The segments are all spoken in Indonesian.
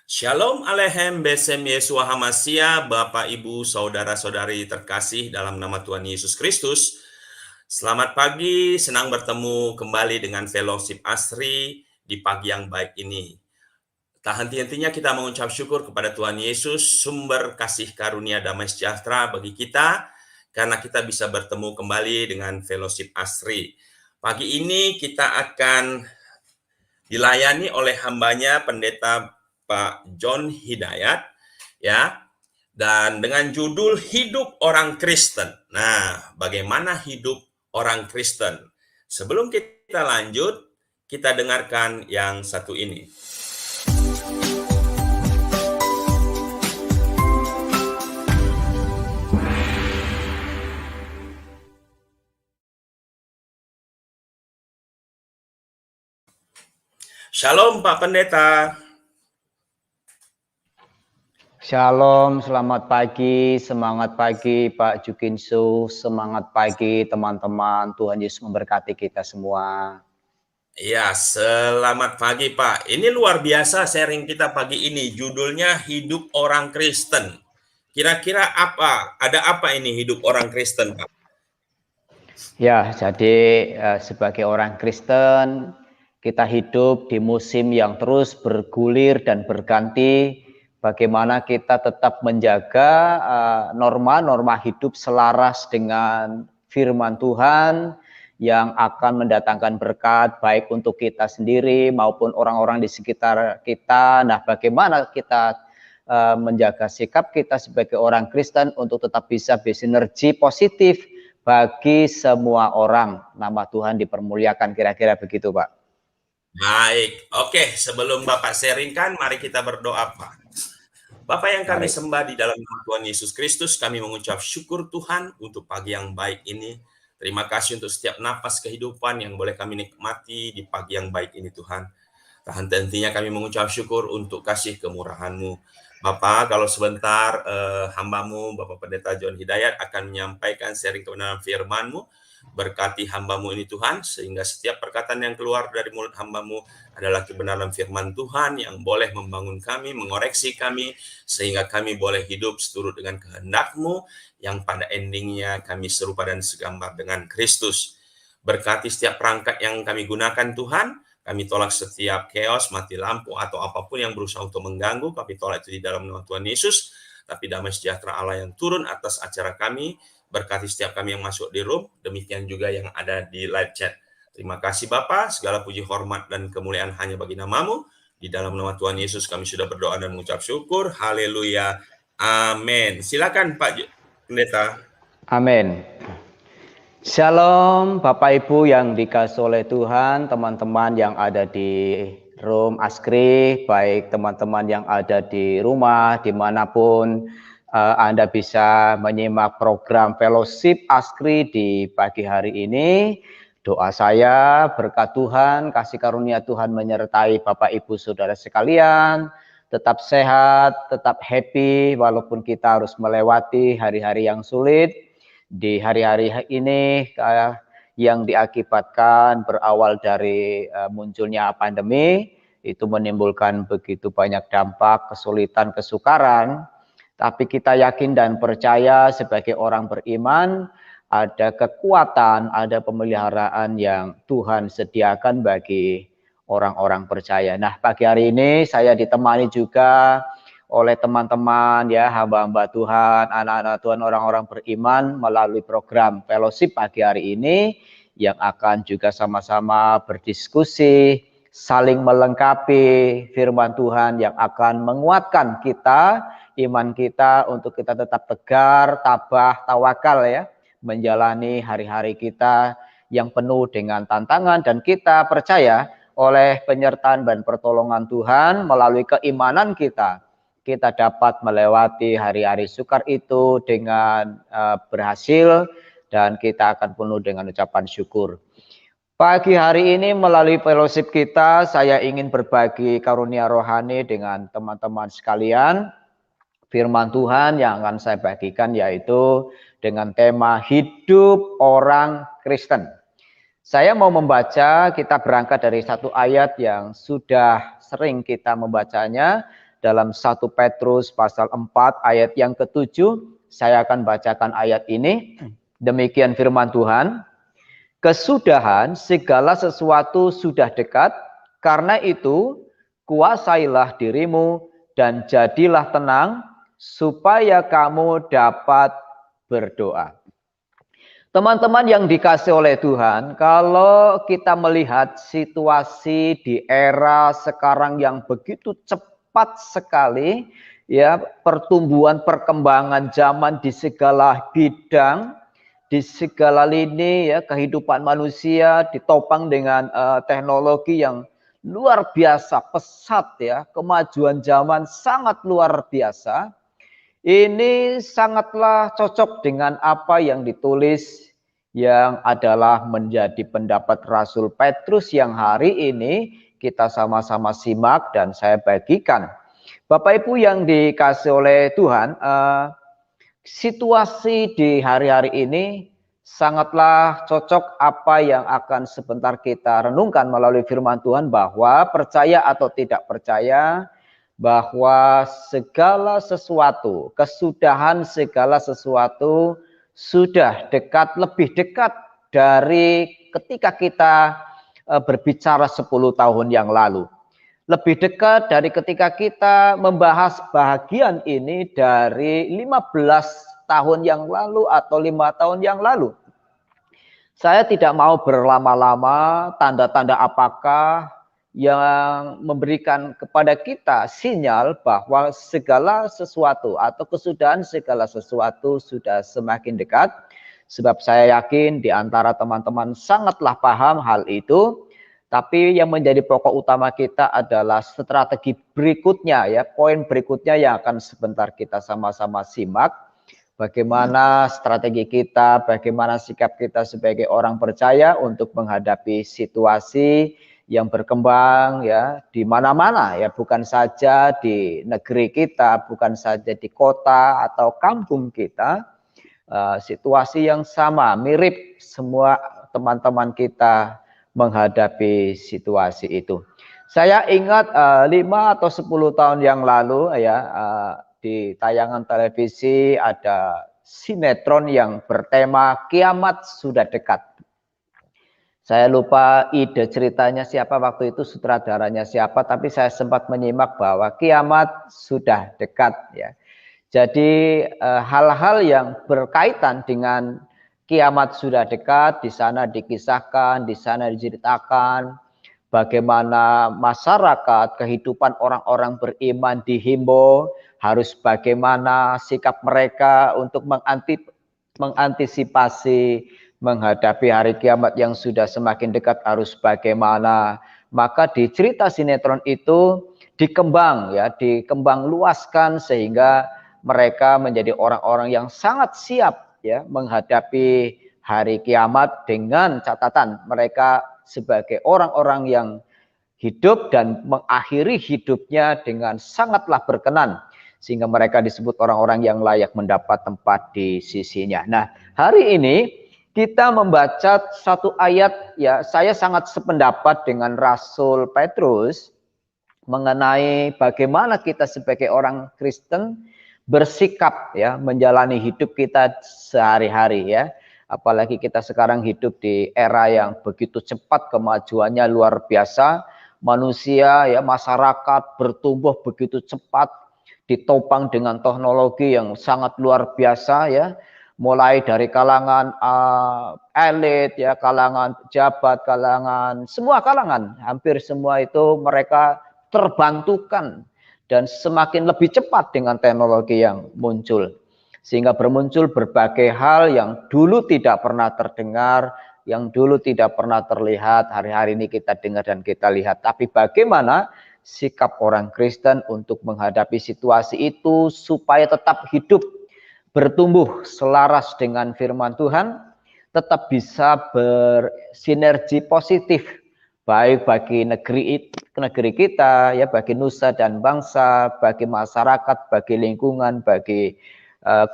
Shalom Aleichem Besem Yeshua Hamashiach, Bapak Ibu Saudara-saudari terkasih dalam nama Tuhan Yesus Kristus. Selamat pagi, senang bertemu kembali dengan Fellowship Asri di pagi yang baik ini. Tak henti-hentinya kita mengucap syukur kepada Tuhan Yesus, sumber kasih karunia damai sejahtera bagi kita, karena kita bisa bertemu kembali dengan Fellowship Asri. Pagi ini kita akan dilayani oleh hambanya Pendeta Pak John Hidayat, ya, dan dengan judul Hidup Orang Kristen. Nah, bagaimana hidup orang Kristen? Sebelum kita lanjut, kita dengarkan yang satu ini. Shalom Pak Pendeta. Shalom, selamat pagi, semangat pagi Pak Jukinsu, semangat pagi teman-teman, Tuhan Yesus memberkati kita semua. Ya, selamat pagi Pak. Ini luar biasa sharing kita pagi ini, judulnya Hidup Orang Kristen. Kira-kira apa? Ada apa ini hidup orang Kristen, Pak? Ya, jadi sebagai orang Kristen, kita hidup di musim yang terus bergulir dan berganti. Bagaimana kita tetap menjaga norma-norma hidup selaras dengan firman Tuhan yang akan mendatangkan berkat baik untuk kita sendiri maupun orang-orang di sekitar kita. Nah, bagaimana kita menjaga sikap kita sebagai orang Kristen untuk tetap bisa bersinergi positif bagi semua orang. Nama Tuhan dipermuliakan, kira-kira begitu, Pak. Baik, oke. Sebelum Bapak sharingkan, mari kita berdoa, Pak. Bapak yang kami sembah di dalam nama Tuhan Yesus Kristus, kami mengucap syukur Tuhan untuk pagi yang baik ini. Terima kasih untuk setiap nafas kehidupan yang boleh kami nikmati di pagi yang baik ini, Tuhan. Tak henti-hentinya kami mengucap syukur untuk kasih kemurahan-Mu. Bapak, kalau sebentar hamba-Mu, Bapak Pendeta John Hidayat akan menyampaikan sharing kebenaran firman-Mu. Berkati hamba-Mu ini Tuhan, sehingga setiap perkataan yang keluar dari mulut hamba-Mu adalah kebenaran firman Tuhan yang boleh membangun kami, mengoreksi kami, sehingga kami boleh hidup seturut dengan kehendak-Mu, yang pada endingnya kami serupa dan segambar dengan Kristus. Berkati setiap perangkat yang kami gunakan Tuhan, kami tolak setiap chaos, mati lampu, atau apapun yang berusaha untuk mengganggu, kami tolak itu di dalam nama Tuhan Yesus. Tapi damai sejahtera Allah yang turun atas acara kami, berkati setiap kami yang masuk di room, demikian juga yang ada di live chat. Terima kasih Bapa, segala puji hormat dan kemuliaan hanya bagi nama-Mu. Di dalam nama Tuhan Yesus kami sudah berdoa dan mengucap syukur. Haleluya. Amin. Silakan Pak Pendeta. Amin. Shalom Bapak Ibu yang dikasihi oleh Tuhan, teman-teman yang ada di room Askri, baik teman-teman yang ada di rumah, dimanapun Anda bisa menyimak program Fellowship Askri di pagi hari ini. Doa saya berkat Tuhan, kasih karunia Tuhan menyertai Bapak Ibu Saudara sekalian, tetap sehat, tetap happy walaupun kita harus melewati hari-hari yang sulit. Di hari-hari ini yang diakibatkan berawal dari munculnya pandemi, itu menimbulkan begitu banyak dampak, kesulitan, kesukaran. Tapi kita yakin dan percaya sebagai orang beriman, ada kekuatan, ada pemeliharaan yang Tuhan sediakan bagi orang-orang percaya. Nah, pagi hari ini saya ditemani juga oleh teman-teman ya, hamba-hamba Tuhan, anak-anak Tuhan, orang-orang beriman melalui program Fellowship pagi hari ini yang akan juga sama-sama berdiskusi, saling melengkapi firman Tuhan yang akan menguatkan kita, iman kita untuk kita tetap tegar, tabah, tawakal ya, menjalani hari-hari kita yang penuh dengan tantangan, dan kita percaya oleh penyertaan dan pertolongan Tuhan melalui keimanan kita dapat melewati hari-hari sukar itu dengan berhasil, dan kita akan penuh dengan ucapan syukur. Pagi hari ini melalui fellowship kita, saya ingin berbagi karunia rohani dengan teman-teman sekalian. Firman Tuhan yang akan saya bagikan yaitu dengan tema hidup orang Kristen. Saya mau membaca, kita berangkat dari satu ayat yang sudah sering kita membacanya, dalam 1 Petrus pasal 4 ayat yang ke-7. Saya akan bacakan ayat ini. Demikian firman Tuhan. Kesudahan segala sesuatu sudah dekat, karena itu kuasailah dirimu dan jadilah tenang, supaya kamu dapat berdoa. Teman-teman yang dikasih oleh Tuhan, kalau kita melihat situasi di era sekarang yang begitu cepat sekali, ya, pertumbuhan perkembangan zaman di segala bidang, di segala lini, ya, kehidupan manusia ditopang dengan teknologi yang luar biasa pesat, ya, kemajuan zaman sangat luar biasa. Ini sangatlah cocok dengan apa yang ditulis yang adalah menjadi pendapat Rasul Petrus yang hari ini kita sama-sama simak dan saya bagikan. Bapak Ibu yang dikasih oleh Tuhan, situasi di hari-hari ini sangatlah cocok apa yang akan sebentar kita renungkan melalui firman Tuhan, bahwa percaya atau tidak percaya, bahwa segala sesuatu, kesudahan segala sesuatu sudah dekat, lebih dekat dari ketika kita berbicara 10 tahun yang lalu. Lebih dekat dari ketika kita membahas bahagian ini dari 15 tahun yang lalu atau 5 tahun yang lalu. Saya tidak mau berlama-lama, tanda-tanda apakah yang memberikan kepada kita sinyal bahwa segala sesuatu atau kesudahan segala sesuatu sudah semakin dekat. Sebab saya yakin di antara teman-teman sangatlah paham hal itu. Tapi yang menjadi pokok utama kita adalah strategi berikutnya, ya, poin berikutnya yang akan sebentar kita sama-sama simak. Bagaimana strategi kita, bagaimana sikap kita sebagai orang percaya untuk menghadapi situasi yang berkembang, ya, di mana-mana, ya, bukan saja di negeri kita, bukan saja di kota atau kampung kita. Situasi yang sama, mirip semua teman-teman kita menghadapi situasi itu. Saya ingat 5 atau 10 tahun yang lalu, ya, di tayangan televisi ada sinetron yang bertema kiamat sudah dekat. Saya lupa ide ceritanya siapa waktu itu, sutradaranya siapa, tapi saya sempat menyimak bahwa kiamat sudah dekat, ya. Jadi hal-hal yang berkaitan dengan kiamat sudah dekat di sana dikisahkan, di sana diceritakan bagaimana masyarakat, kehidupan orang-orang beriman dihimbau harus bagaimana sikap mereka untuk mengantisipasi menghadapi hari kiamat yang sudah semakin dekat harus bagaimana. Maka di cerita sinetron itu dikembang, ya, dikembang luaskan sehingga mereka menjadi orang-orang yang sangat siap, ya, menghadapi hari kiamat dengan catatan mereka sebagai orang-orang yang hidup dan mengakhiri hidupnya dengan sangatlah berkenan, sehingga mereka disebut orang-orang yang layak mendapat tempat di sisinya. Nah, hari ini kita membaca satu ayat, ya, saya sangat sependapat dengan Rasul Petrus mengenai bagaimana kita sebagai orang Kristen bersikap, ya, menjalani hidup kita sehari-hari, ya. Apalagi kita sekarang hidup di era yang begitu cepat kemajuannya luar biasa. Manusia, ya, masyarakat bertumbuh begitu cepat, ditopang dengan teknologi yang sangat luar biasa, ya. Mulai dari kalangan elit, ya, kalangan pejabat, kalangan semua kalangan, hampir semua itu mereka terbantukan dan semakin lebih cepat dengan teknologi yang muncul, sehingga bermuncul berbagai hal yang dulu tidak pernah terdengar, yang dulu tidak pernah terlihat, hari-hari ini kita dengar dan kita lihat. Tapi bagaimana sikap orang Kristen untuk menghadapi situasi itu supaya tetap hidup, bertumbuh selaras dengan firman Tuhan, tetap bisa bersinergi positif, baik bagi negeri kita, ya, bagi nusa dan bangsa, bagi masyarakat, bagi lingkungan, bagi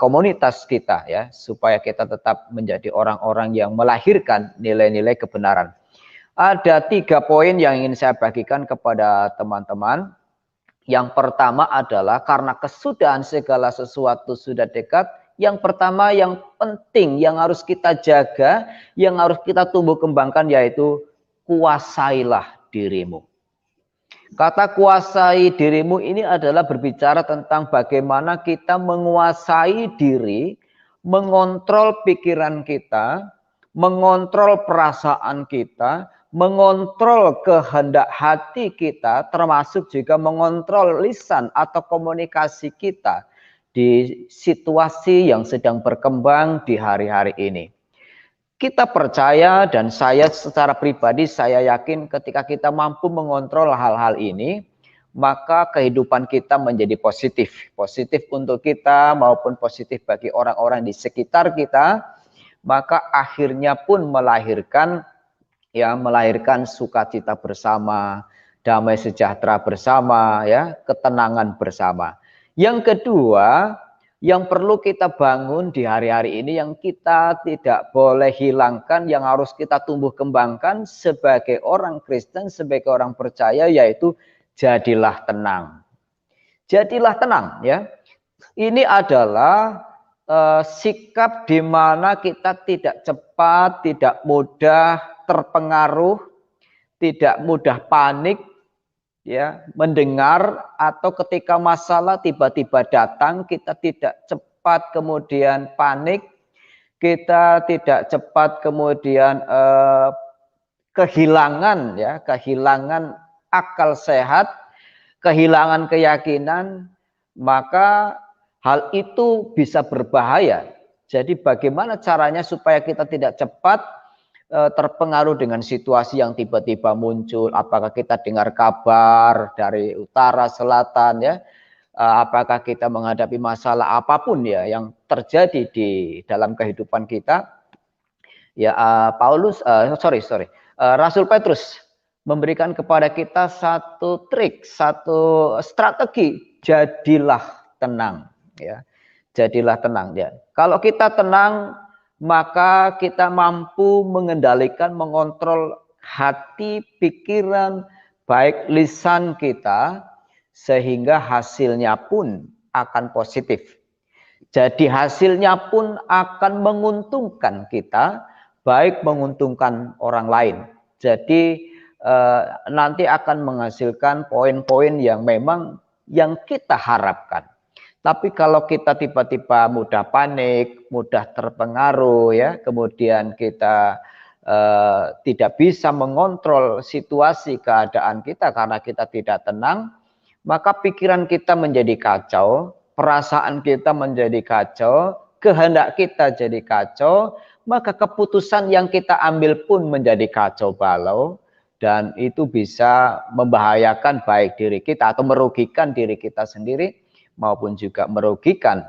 komunitas kita, ya, supaya kita tetap menjadi orang-orang yang melahirkan nilai-nilai kebenaran. Ada 3 poin yang ingin saya bagikan kepada teman-teman. Yang pertama adalah karena kesudahan segala sesuatu sudah dekat. Yang pertama yang penting yang harus kita jaga, yang harus kita tumbuh kembangkan yaitu kuasailah dirimu. Kata kuasai dirimu ini adalah berbicara tentang bagaimana kita menguasai diri, mengontrol pikiran kita, mengontrol perasaan kita, mengontrol kehendak hati kita, termasuk juga mengontrol lisan atau komunikasi kita di situasi yang sedang berkembang di hari-hari ini. Kita percaya dan saya secara pribadi saya yakin ketika kita mampu mengontrol hal-hal ini, maka kehidupan kita menjadi positif. Positif untuk kita maupun positif bagi orang-orang di sekitar kita, maka akhirnya pun melahirkan sukacita bersama, damai sejahtera bersama, ya, ketenangan bersama. Yang kedua, yang perlu kita bangun di hari-hari ini yang kita tidak boleh hilangkan, yang harus kita tumbuh kembangkan sebagai orang Kristen, sebagai orang percaya, yaitu jadilah tenang. Jadilah tenang, ya. Ini adalah sikap di mana kita tidak cepat, tidak mudah terpengaruh, tidak mudah panik, ya, mendengar atau ketika masalah tiba-tiba datang kita tidak cepat kemudian panik, kita tidak cepat kemudian kehilangan akal sehat, kehilangan keyakinan, maka hal itu bisa berbahaya. Jadi bagaimana caranya supaya kita tidak cepat terpengaruh dengan situasi yang tiba-tiba muncul, apakah kita dengar kabar dari utara, selatan, ya, apakah kita menghadapi masalah apapun ya yang terjadi di dalam kehidupan kita, ya, Rasul Petrus memberikan kepada kita satu trik, satu strategi, jadilah tenang, ya, jadilah tenang, ya. Kalau kita tenang, maka kita mampu mengendalikan, mengontrol hati, pikiran, baik lisan kita, sehingga hasilnya pun akan positif. Jadi hasilnya pun akan menguntungkan kita, baik menguntungkan orang lain. Jadi nanti akan menghasilkan poin-poin yang memang yang kita harapkan. Tapi kalau kita tiba-tiba mudah panik, mudah terpengaruh, ya, kemudian kita tidak bisa mengontrol situasi keadaan kita karena kita tidak tenang, maka pikiran kita menjadi kacau, perasaan kita menjadi kacau, kehendak kita jadi kacau, maka keputusan yang kita ambil pun menjadi kacau balau, dan itu bisa membahayakan baik diri kita atau merugikan diri kita sendiri, maupun juga merugikan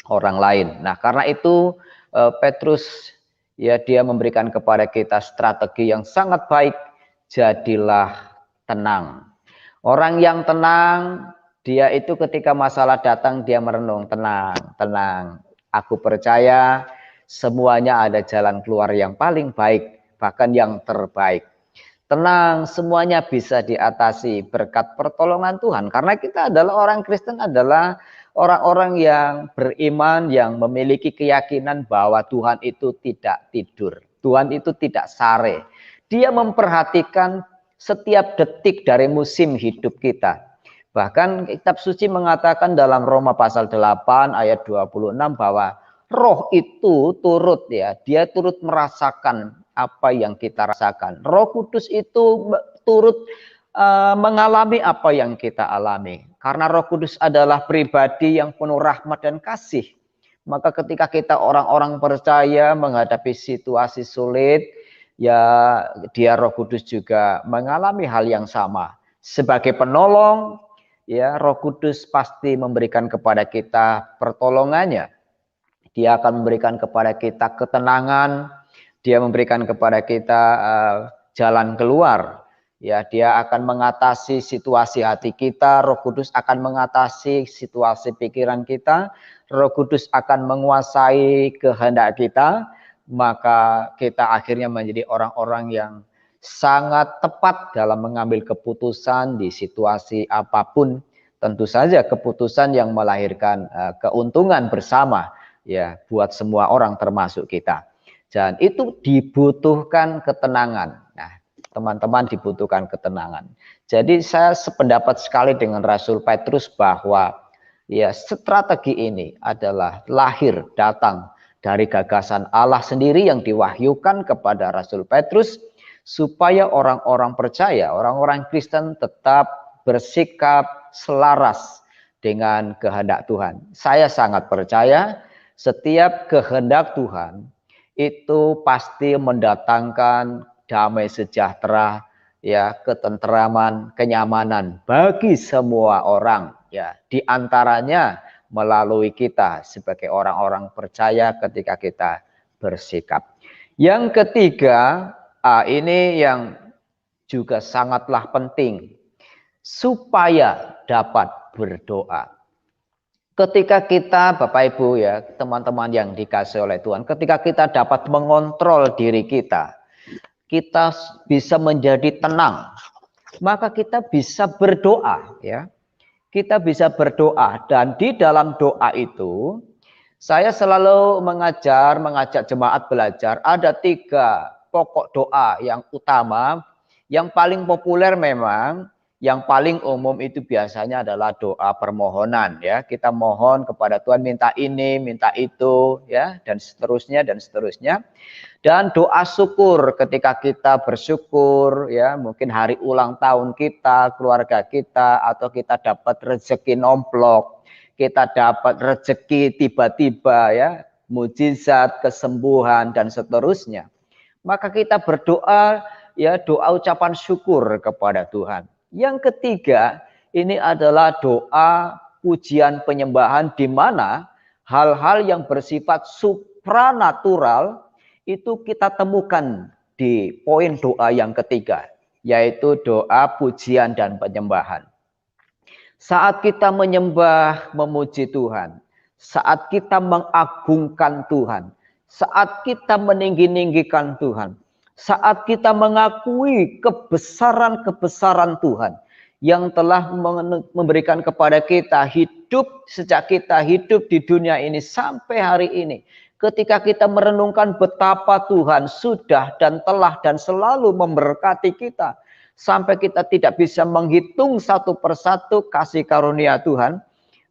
orang lain. Nah, karena itu Petrus, ya, dia memberikan kepada kita strategi yang sangat baik, jadilah tenang. Orang yang tenang, dia itu ketika masalah datang dia merenung, tenang, tenang. Aku percaya semuanya ada jalan keluar yang paling baik, bahkan yang terbaik. Tenang, semuanya bisa diatasi berkat pertolongan Tuhan. Karena kita adalah orang Kristen, adalah orang-orang yang beriman, yang memiliki keyakinan bahwa Tuhan itu tidak tidur. Tuhan itu tidak sare. Dia memperhatikan setiap detik dari musim hidup kita. Bahkan kitab suci mengatakan dalam Roma pasal 8 ayat 26 bahwa roh itu turut, ya, dia turut merasakan apa yang kita rasakan. Roh Kudus itu turut mengalami apa yang kita alami. Karena Roh Kudus adalah pribadi yang penuh rahmat dan kasih. Maka ketika kita orang-orang percaya menghadapi situasi sulit, ya, dia Roh Kudus juga mengalami hal yang sama. Sebagai penolong, ya, Roh Kudus pasti memberikan kepada kita pertolongannya. Dia akan memberikan kepada kita ketenangan, dia memberikan kepada kita jalan keluar. Ya, dia akan mengatasi situasi hati kita, Roh Kudus akan mengatasi situasi pikiran kita, Roh Kudus akan menguasai kehendak kita, maka kita akhirnya menjadi orang-orang yang sangat tepat dalam mengambil keputusan di situasi apapun, tentu saja keputusan yang melahirkan keuntungan bersama ya buat semua orang termasuk kita. Dan itu dibutuhkan ketenangan. Nah, teman-teman dibutuhkan ketenangan. Jadi saya sependapat sekali dengan Rasul Petrus bahwa ya strategi ini adalah lahir datang dari gagasan Allah sendiri yang diwahyukan kepada Rasul Petrus supaya orang-orang percaya, orang-orang Kristen tetap bersikap selaras dengan kehendak Tuhan. Saya sangat percaya setiap kehendak Tuhan itu pasti mendatangkan damai sejahtera, ya, ketentraman, kenyamanan bagi semua orang, ya, di antaranya melalui kita sebagai orang-orang percaya ketika kita bersikap. Yang ketiga, ini yang juga sangatlah penting, supaya dapat berdoa. Ketika kita, Bapak Ibu ya, teman-teman yang dikasihi oleh Tuhan, ketika kita dapat mengontrol diri kita bisa menjadi tenang, maka kita bisa berdoa ya. Kita bisa berdoa, dan di dalam doa itu saya selalu mengajak jemaat belajar ada 3 pokok doa yang utama. Yang paling populer memang, yang paling umum itu biasanya adalah doa permohonan ya. Kita mohon kepada Tuhan, minta ini, minta itu ya, dan seterusnya dan seterusnya. Dan doa syukur ketika kita bersyukur ya, mungkin hari ulang tahun kita, keluarga kita, atau kita dapat rezeki nomplok, kita dapat rezeki tiba-tiba ya, mujizat, kesembuhan dan seterusnya. Maka kita berdoa ya, doa ucapan syukur kepada Tuhan. Yang ketiga, ini adalah doa pujian penyembahan, di mana hal-hal yang bersifat supranatural itu kita temukan di poin doa yang ketiga, yaitu doa pujian dan penyembahan. Saat kita menyembah, memuji Tuhan, saat kita mengagungkan Tuhan, saat kita meninggi-ninggikan Tuhan, saat kita mengakui kebesaran-kebesaran Tuhan yang telah memberikan kepada kita hidup sejak kita hidup di dunia ini sampai hari ini. Ketika kita merenungkan betapa Tuhan sudah dan telah dan selalu memberkati kita, sampai kita tidak bisa menghitung satu persatu kasih karunia Tuhan,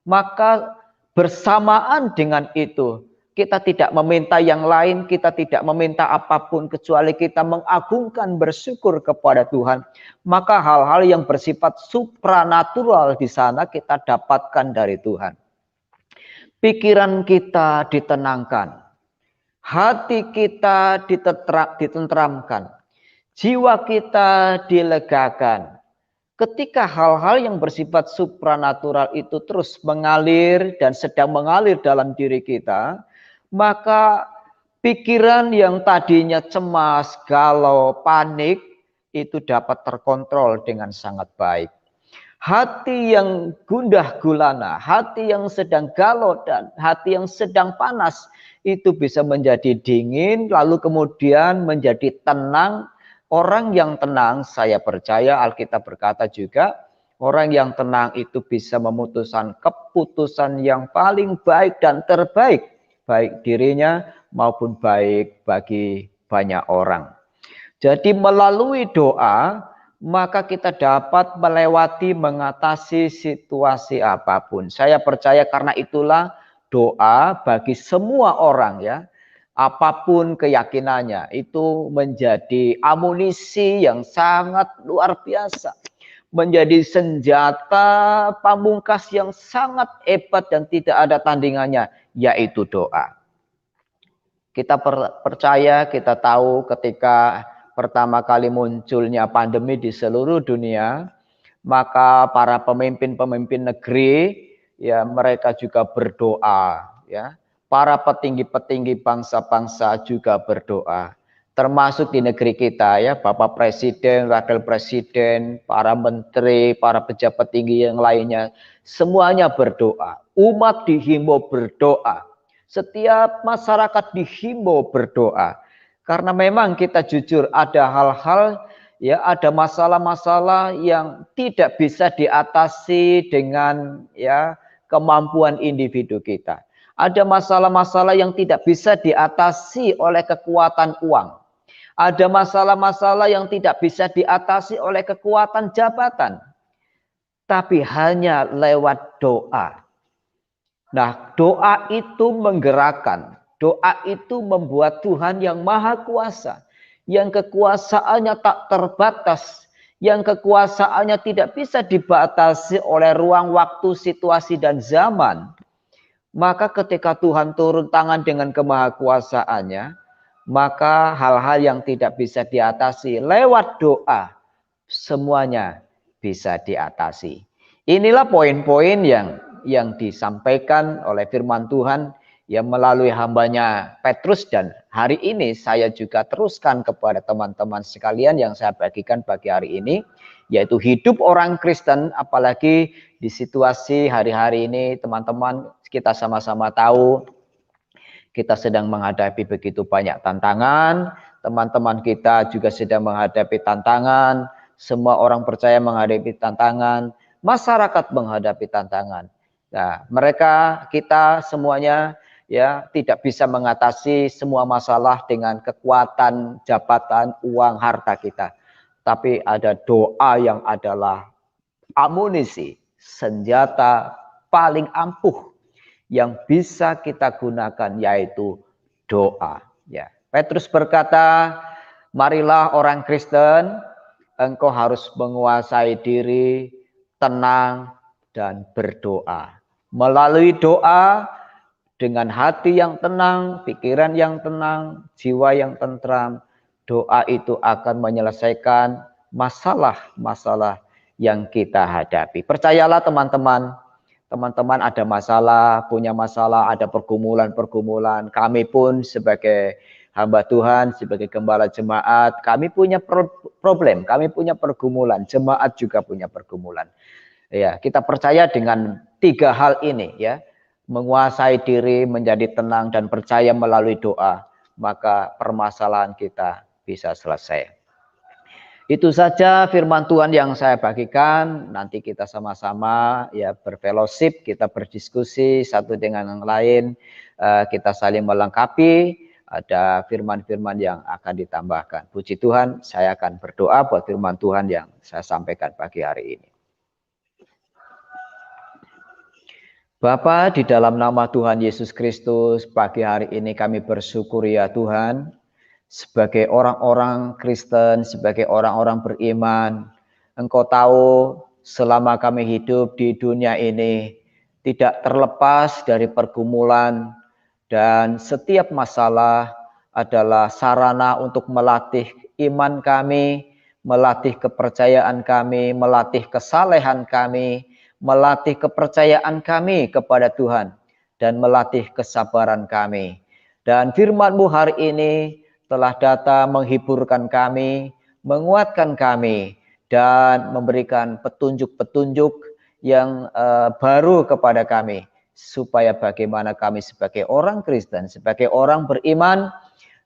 maka bersamaan dengan itu kita tidak meminta yang lain, kita tidak meminta apapun kecuali kita mengagungkan, bersyukur kepada Tuhan. Maka hal-hal yang bersifat supranatural di sana kita dapatkan dari Tuhan. Pikiran kita ditenangkan, hati kita ditentramkan, jiwa kita dilegakan. Ketika hal-hal yang bersifat supranatural itu terus mengalir dan sedang mengalir dalam diri kita, maka pikiran yang tadinya cemas, galau, panik itu dapat terkontrol dengan sangat baik. Hati yang gundah gulana, hati yang sedang galau dan hati yang sedang panas itu bisa menjadi dingin, lalu kemudian menjadi tenang. Orang yang tenang, saya percaya Alkitab berkata juga, orang yang tenang itu bisa memutuskan keputusan yang paling baik dan terbaik, baik dirinya maupun baik bagi banyak orang. Jadi melalui doa, maka kita dapat melewati, mengatasi situasi apapun. Saya percaya karena itulah doa bagi semua orang ya, apapun keyakinannya, itu menjadi amunisi yang sangat luar biasa. Menjadi senjata pamungkas yang sangat hebat dan tidak ada tandingannya, yaitu doa. Kita percaya, kita tahu ketika pertama kali munculnya pandemi di seluruh dunia, maka para pemimpin-pemimpin negeri ya mereka juga berdoa ya. Para petinggi-petinggi bangsa-bangsa juga berdoa. Termasuk di negeri kita ya, Bapak Presiden, Wakil Presiden, para menteri, para pejabat tinggi yang lainnya, semuanya berdoa. Umat dihimbau berdoa. Setiap masyarakat dihimbau berdoa. Karena memang kita jujur ada hal-hal Ya, ada masalah-masalah yang tidak bisa diatasi dengan ya kemampuan individu kita. Ada masalah-masalah yang tidak bisa diatasi oleh kekuatan uang. Ada masalah-masalah yang tidak bisa diatasi oleh kekuatan jabatan, tapi hanya lewat doa. Nah, doa itu menggerakkan. Doa itu membuat Tuhan yang maha kuasa, yang kekuasaannya tak terbatas, yang kekuasaannya tidak bisa dibatasi oleh ruang, waktu, situasi, dan zaman. Maka ketika Tuhan turun tangan dengan kemahakuasaannya, maka hal-hal yang tidak bisa diatasi lewat doa, semuanya bisa diatasi. Inilah poin-poin yang disampaikan oleh firman Tuhan yang melalui hambanya Petrus, dan hari ini saya juga teruskan kepada teman-teman sekalian yang saya bagikan pagi hari ini, yaitu hidup orang Kristen, apalagi di situasi hari-hari ini. Teman-teman, kita sama-sama tahu kita sedang menghadapi begitu banyak tantangan, teman-teman kita juga sedang menghadapi tantangan, semua orang percaya menghadapi tantangan, masyarakat menghadapi tantangan. Nah, kita semuanya ya tidak bisa mengatasi semua masalah dengan kekuatan, jabatan, uang, harta kita. Tapi ada doa yang adalah amunisi, senjata paling ampuh yang bisa kita gunakan, yaitu doa. Ya, Petrus berkata, marilah orang Kristen, engkau harus menguasai diri, tenang, dan berdoa. Melalui doa, dengan hati yang tenang, pikiran yang tenang, jiwa yang tentram, doa itu akan menyelesaikan masalah-masalah yang kita hadapi. Percayalah teman-teman, teman-teman ada masalah, punya masalah, ada pergumulan-pergumulan. Kami pun sebagai hamba Tuhan, sebagai gembala jemaat, kami punya problem, kami punya pergumulan, jemaat juga punya pergumulan. Ya, kita percaya dengan 3 hal ini ya, menguasai diri, menjadi tenang dan percaya melalui doa, maka permasalahan kita bisa selesai. Itu saja firman Tuhan yang saya bagikan. Nanti kita sama-sama ya berfellowship, kita berdiskusi satu dengan yang lain, kita saling melengkapi. Ada firman-firman yang akan ditambahkan. Puji Tuhan, saya akan berdoa buat firman Tuhan yang saya sampaikan pagi hari ini. Bapa, di dalam nama Tuhan Yesus Kristus, pagi hari ini kami bersyukur ya Tuhan, sebagai orang-orang Kristen, sebagai orang-orang beriman, Engkau tahu selama kami hidup di dunia ini tidak terlepas dari pergumulan, dan setiap masalah adalah sarana untuk melatih iman kami, melatih kepercayaan kami, melatih kesalehan kami, melatih kepercayaan kami kepada Tuhan, dan melatih kesabaran kami. Dan firman-Mu hari ini telah datang menghiburkan kami, menguatkan kami, dan memberikan petunjuk-petunjuk yang baru kepada kami, supaya bagaimana kami sebagai orang Kristen, sebagai orang beriman,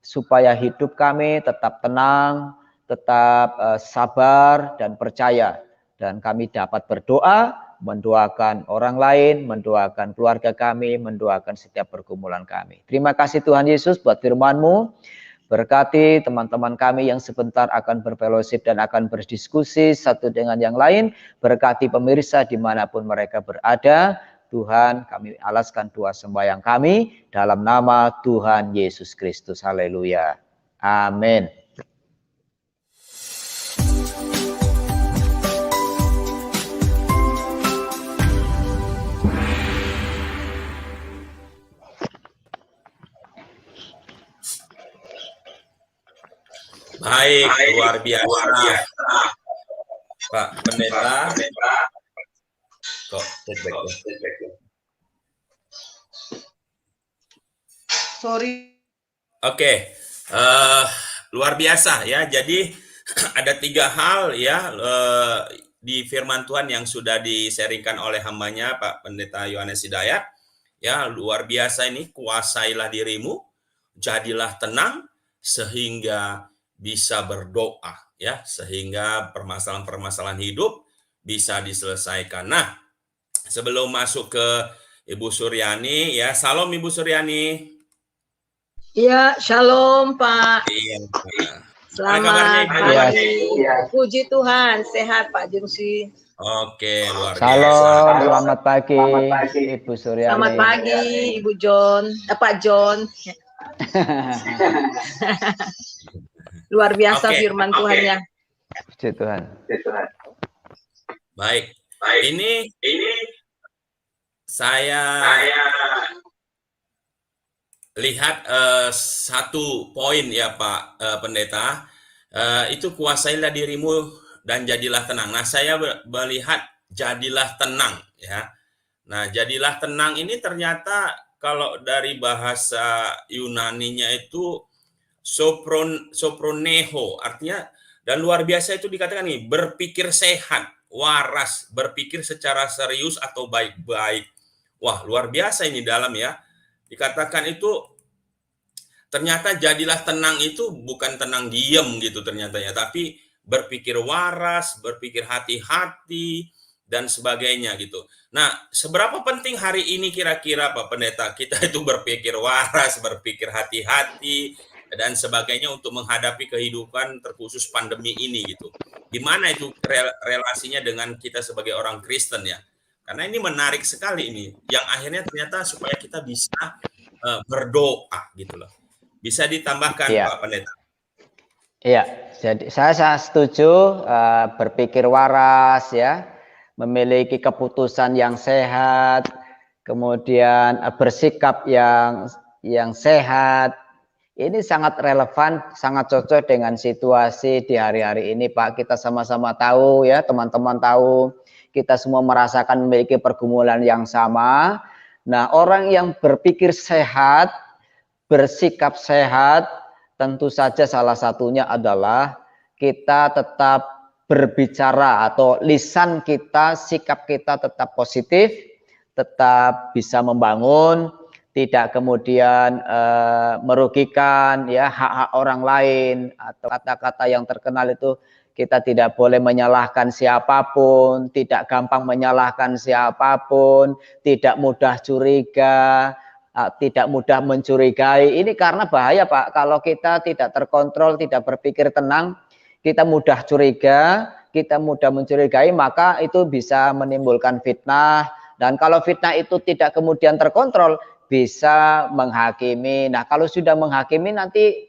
supaya hidup kami tetap tenang, tetap sabar dan percaya, dan kami dapat berdoa, mendoakan orang lain, mendoakan keluarga kami, mendoakan setiap pergumulan kami. Terima kasih Tuhan Yesus buat firman-Mu. Berkati teman-teman kami yang sebentar akan berfellowship dan akan berdiskusi satu dengan yang lain. Berkati pemirsa dimanapun mereka berada. Tuhan, kami alaskan doa sembahyang kami dalam nama Tuhan Yesus Kristus. Haleluya. Amin. Baik, luar biasa. Pak Pendeta. Kok feedback ya? Sorry. Oke, luar biasa ya. Jadi ada 3 hal ya di firman Tuhan yang sudah diseringkan oleh hambanya Pak Pendeta Yohanes Hidayat. Ya, luar biasa ini, kuasailah dirimu, jadilah tenang sehingga bisa berdoa. ya, sehingga permasalahan-permasalahan hidup bisa diselesaikan. Nah, sebelum masuk ke Ibu Suryani, ya, salam Ibu Suryani. Ya, shalom Pak. Iya. Selamat Ibu? pagi. Puji Tuhan, sehat Pak Jungsi. Oke, luar biasa. Shalom, selamat pagi Ibu Suryani. Selamat pagi Ibu John, Pak John. Luar biasa firman Tuhannya. Puji Tuhan. Baik. Ini saya lihat satu poin ya Pak Pendeta, itu kuasailah dirimu dan jadilah tenang. Nah, saya melihat jadilah tenang ya. Nah, jadilah tenang ini ternyata kalau dari bahasa Yunaninya itu soproneho, artinya, dan luar biasa itu dikatakan nih, berpikir sehat, waras, berpikir secara serius atau baik-baik. Wah, luar biasa ini dalam ya. Dikatakan itu ternyata jadilah tenang itu bukan tenang diem gitu ternyata ya, tapi berpikir waras, berpikir hati-hati, dan sebagainya gitu. Nah, seberapa penting hari ini kira-kira Pak Pendeta kita itu berpikir waras, berpikir hati-hati, dan sebagainya untuk menghadapi kehidupan terkhusus pandemi ini gitu. Gimana itu relasinya dengan kita sebagai orang Kristen ya? Karena ini menarik sekali ini, yang akhirnya ternyata supaya kita bisa berdoa gitu loh. Bisa ditambahkan Ya. Pak Pendeta? Iya, jadi saya setuju, berpikir waras ya, memiliki keputusan yang sehat, kemudian bersikap yang sehat. Ini sangat relevan, sangat cocok dengan situasi di hari-hari ini Pak. Kita sama-sama tahu ya, teman-teman tahu, kita semua merasakan memiliki pergumulan yang sama. Nah, orang yang berpikir sehat, bersikap sehat, tentu saja salah satunya adalah kita tetap berbicara atau lisan kita, sikap kita tetap positif, tetap bisa membangun, tidak kemudian merugikan ya hak-hak orang lain, atau kata-kata yang terkenal itu kita tidak boleh menyalahkan siapapun, tidak gampang menyalahkan siapapun, tidak mudah curiga, tidak mudah mencurigai. Ini karena bahaya Pak, kalau kita tidak terkontrol, tidak berpikir tenang, kita mudah curiga, kita mudah mencurigai, maka itu bisa menimbulkan fitnah, dan kalau fitnah itu tidak kemudian terkontrol, bisa menghakimi. Nah, kalau sudah menghakimi nanti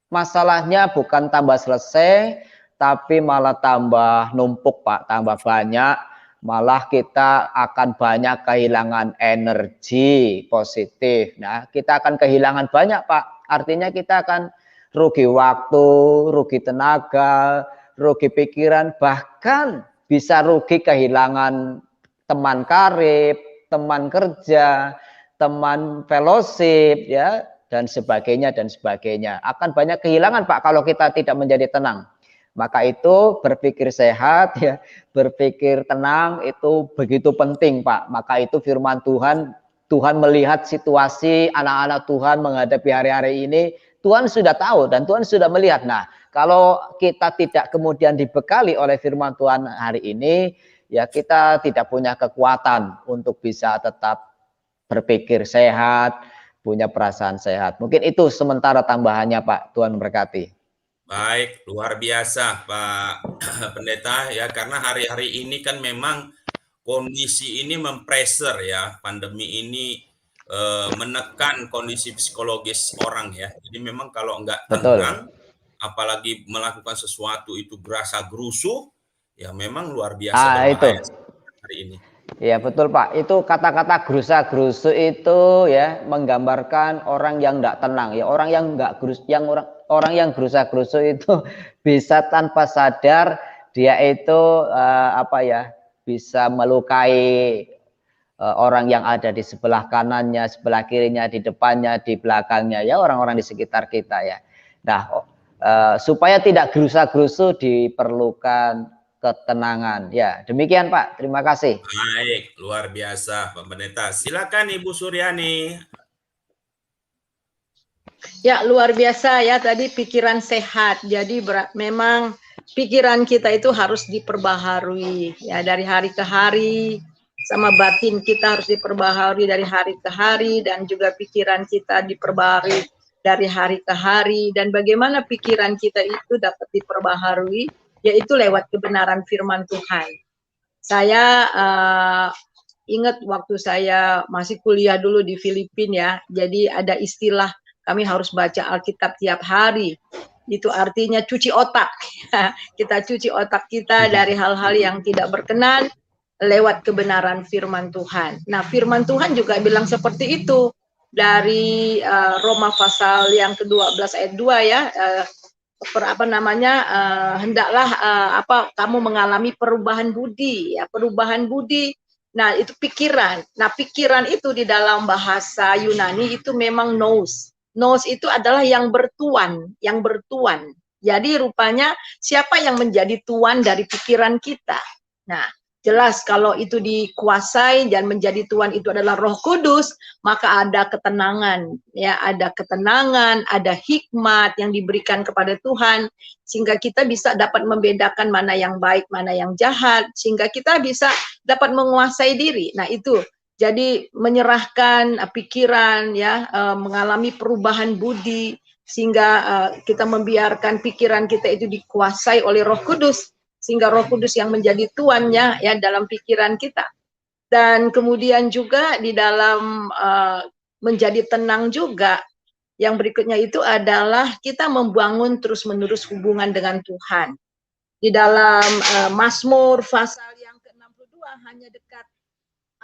masalahnya bukan tambah selesai, tapi malah tambah numpuk Pak, tambah banyak. Malah kita akan banyak kehilangan energi positif. Nah, kita akan kehilangan banyak Pak. Artinya kita akan rugi waktu, rugi tenaga, rugi pikiran, bahkan bisa rugi kehilangan teman karib, teman kerja, teman fellowship ya, dan sebagainya dan sebagainya. Akan banyak kehilangan Pak kalau kita tidak menjadi tenang. Maka itu berpikir sehat ya, berpikir tenang itu begitu penting Pak. Maka itu firman Tuhan, Tuhan melihat situasi anak-anak Tuhan menghadapi hari-hari ini, Tuhan sudah tahu dan Tuhan sudah melihat. Nah, kalau kita tidak kemudian dibekali oleh firman Tuhan hari ini, ya kita tidak punya kekuatan untuk bisa tetap berpikir sehat, punya perasaan sehat. Mungkin itu sementara tambahannya Pak. Tuhan memberkati. Baik, luar biasa Pak Pendeta ya, karena hari-hari ini kan memang kondisi ini mempressure ya, pandemi ini menekan kondisi psikologis orang ya. Jadi memang kalau nggak tenang, apalagi melakukan sesuatu itu berasa gerusuh, ya memang luar biasa berbahaya hari ini. Ya betul Pak, itu kata-kata gerusa-gerusu itu ya menggambarkan orang yang tidak tenang ya, orang yang nggak gerus, orang yang gerusa-gerusu itu bisa tanpa sadar dia itu bisa melukai orang yang ada di sebelah kanannya, sebelah kirinya, di depannya, di belakangnya ya, orang-orang di sekitar kita ya. Nah, supaya tidak gerusa-gerusu diperlukan ketenangan. Ya, demikian Pak. Terima kasih. Baik, luar biasa Pak Pendeta. Silakan Ibu Suryani. Ya, luar biasa ya tadi pikiran sehat. Jadi memang pikiran kita itu harus diperbaharui ya dari hari ke hari, sama batin kita harus diperbaharui dari hari ke hari, dan juga pikiran kita diperbaharui dari hari ke hari. Dan bagaimana pikiran kita itu dapat diperbaharui, yaitu lewat kebenaran firman Tuhan. Saya ingat waktu saya masih kuliah dulu di Filipina ya, jadi ada istilah kami harus baca Alkitab tiap hari. Itu artinya cuci otak. Kita cuci otak kita dari hal-hal yang tidak berkenan lewat kebenaran firman Tuhan. Nah, firman Tuhan juga bilang seperti itu dari Roma pasal yang ke-12 ayat 2 ya. Hendaklah kamu mengalami perubahan budi ya, perubahan budi. Nah, itu pikiran. Nah, pikiran itu di dalam bahasa Yunani itu memang nous. Nous itu adalah yang bertuan, yang bertuan. Jadi rupanya siapa yang menjadi tuan dari pikiran kita? Nah, jelas kalau itu dikuasai dan menjadi tuan itu adalah Roh Kudus, maka ada ketenangan, ya, ada ketenangan, ada hikmat yang diberikan kepada Tuhan, sehingga kita bisa dapat membedakan mana yang baik, mana yang jahat, sehingga kita bisa dapat menguasai diri. Nah, itu jadi menyerahkan pikiran ya, mengalami perubahan budi, sehingga kita membiarkan pikiran kita itu dikuasai oleh Roh Kudus, sehingga Roh Kudus yang menjadi tuannya ya dalam pikiran kita. Dan kemudian juga di dalam menjadi tenang juga, yang berikutnya itu adalah kita membangun terus-menerus hubungan dengan Tuhan. Di dalam Mazmur pasal yang ke-62, hanya dekat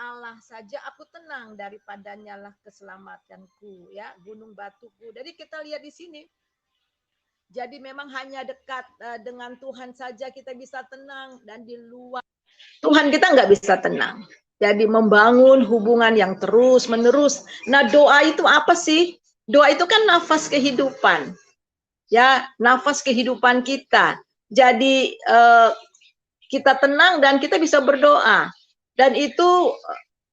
Allah saja aku tenang, daripadanya lah keselamatanku ya, gunung batuku. Jadi kita lihat di sini, jadi memang hanya dekat dengan Tuhan saja kita bisa tenang, dan di luar Tuhan kita nggak bisa tenang. Jadi membangun hubungan yang terus menerus. Nah, doa itu apa sih? Doa itu kan nafas kehidupan, ya, nafas kehidupan kita. Jadi kita tenang dan kita bisa berdoa. Dan itu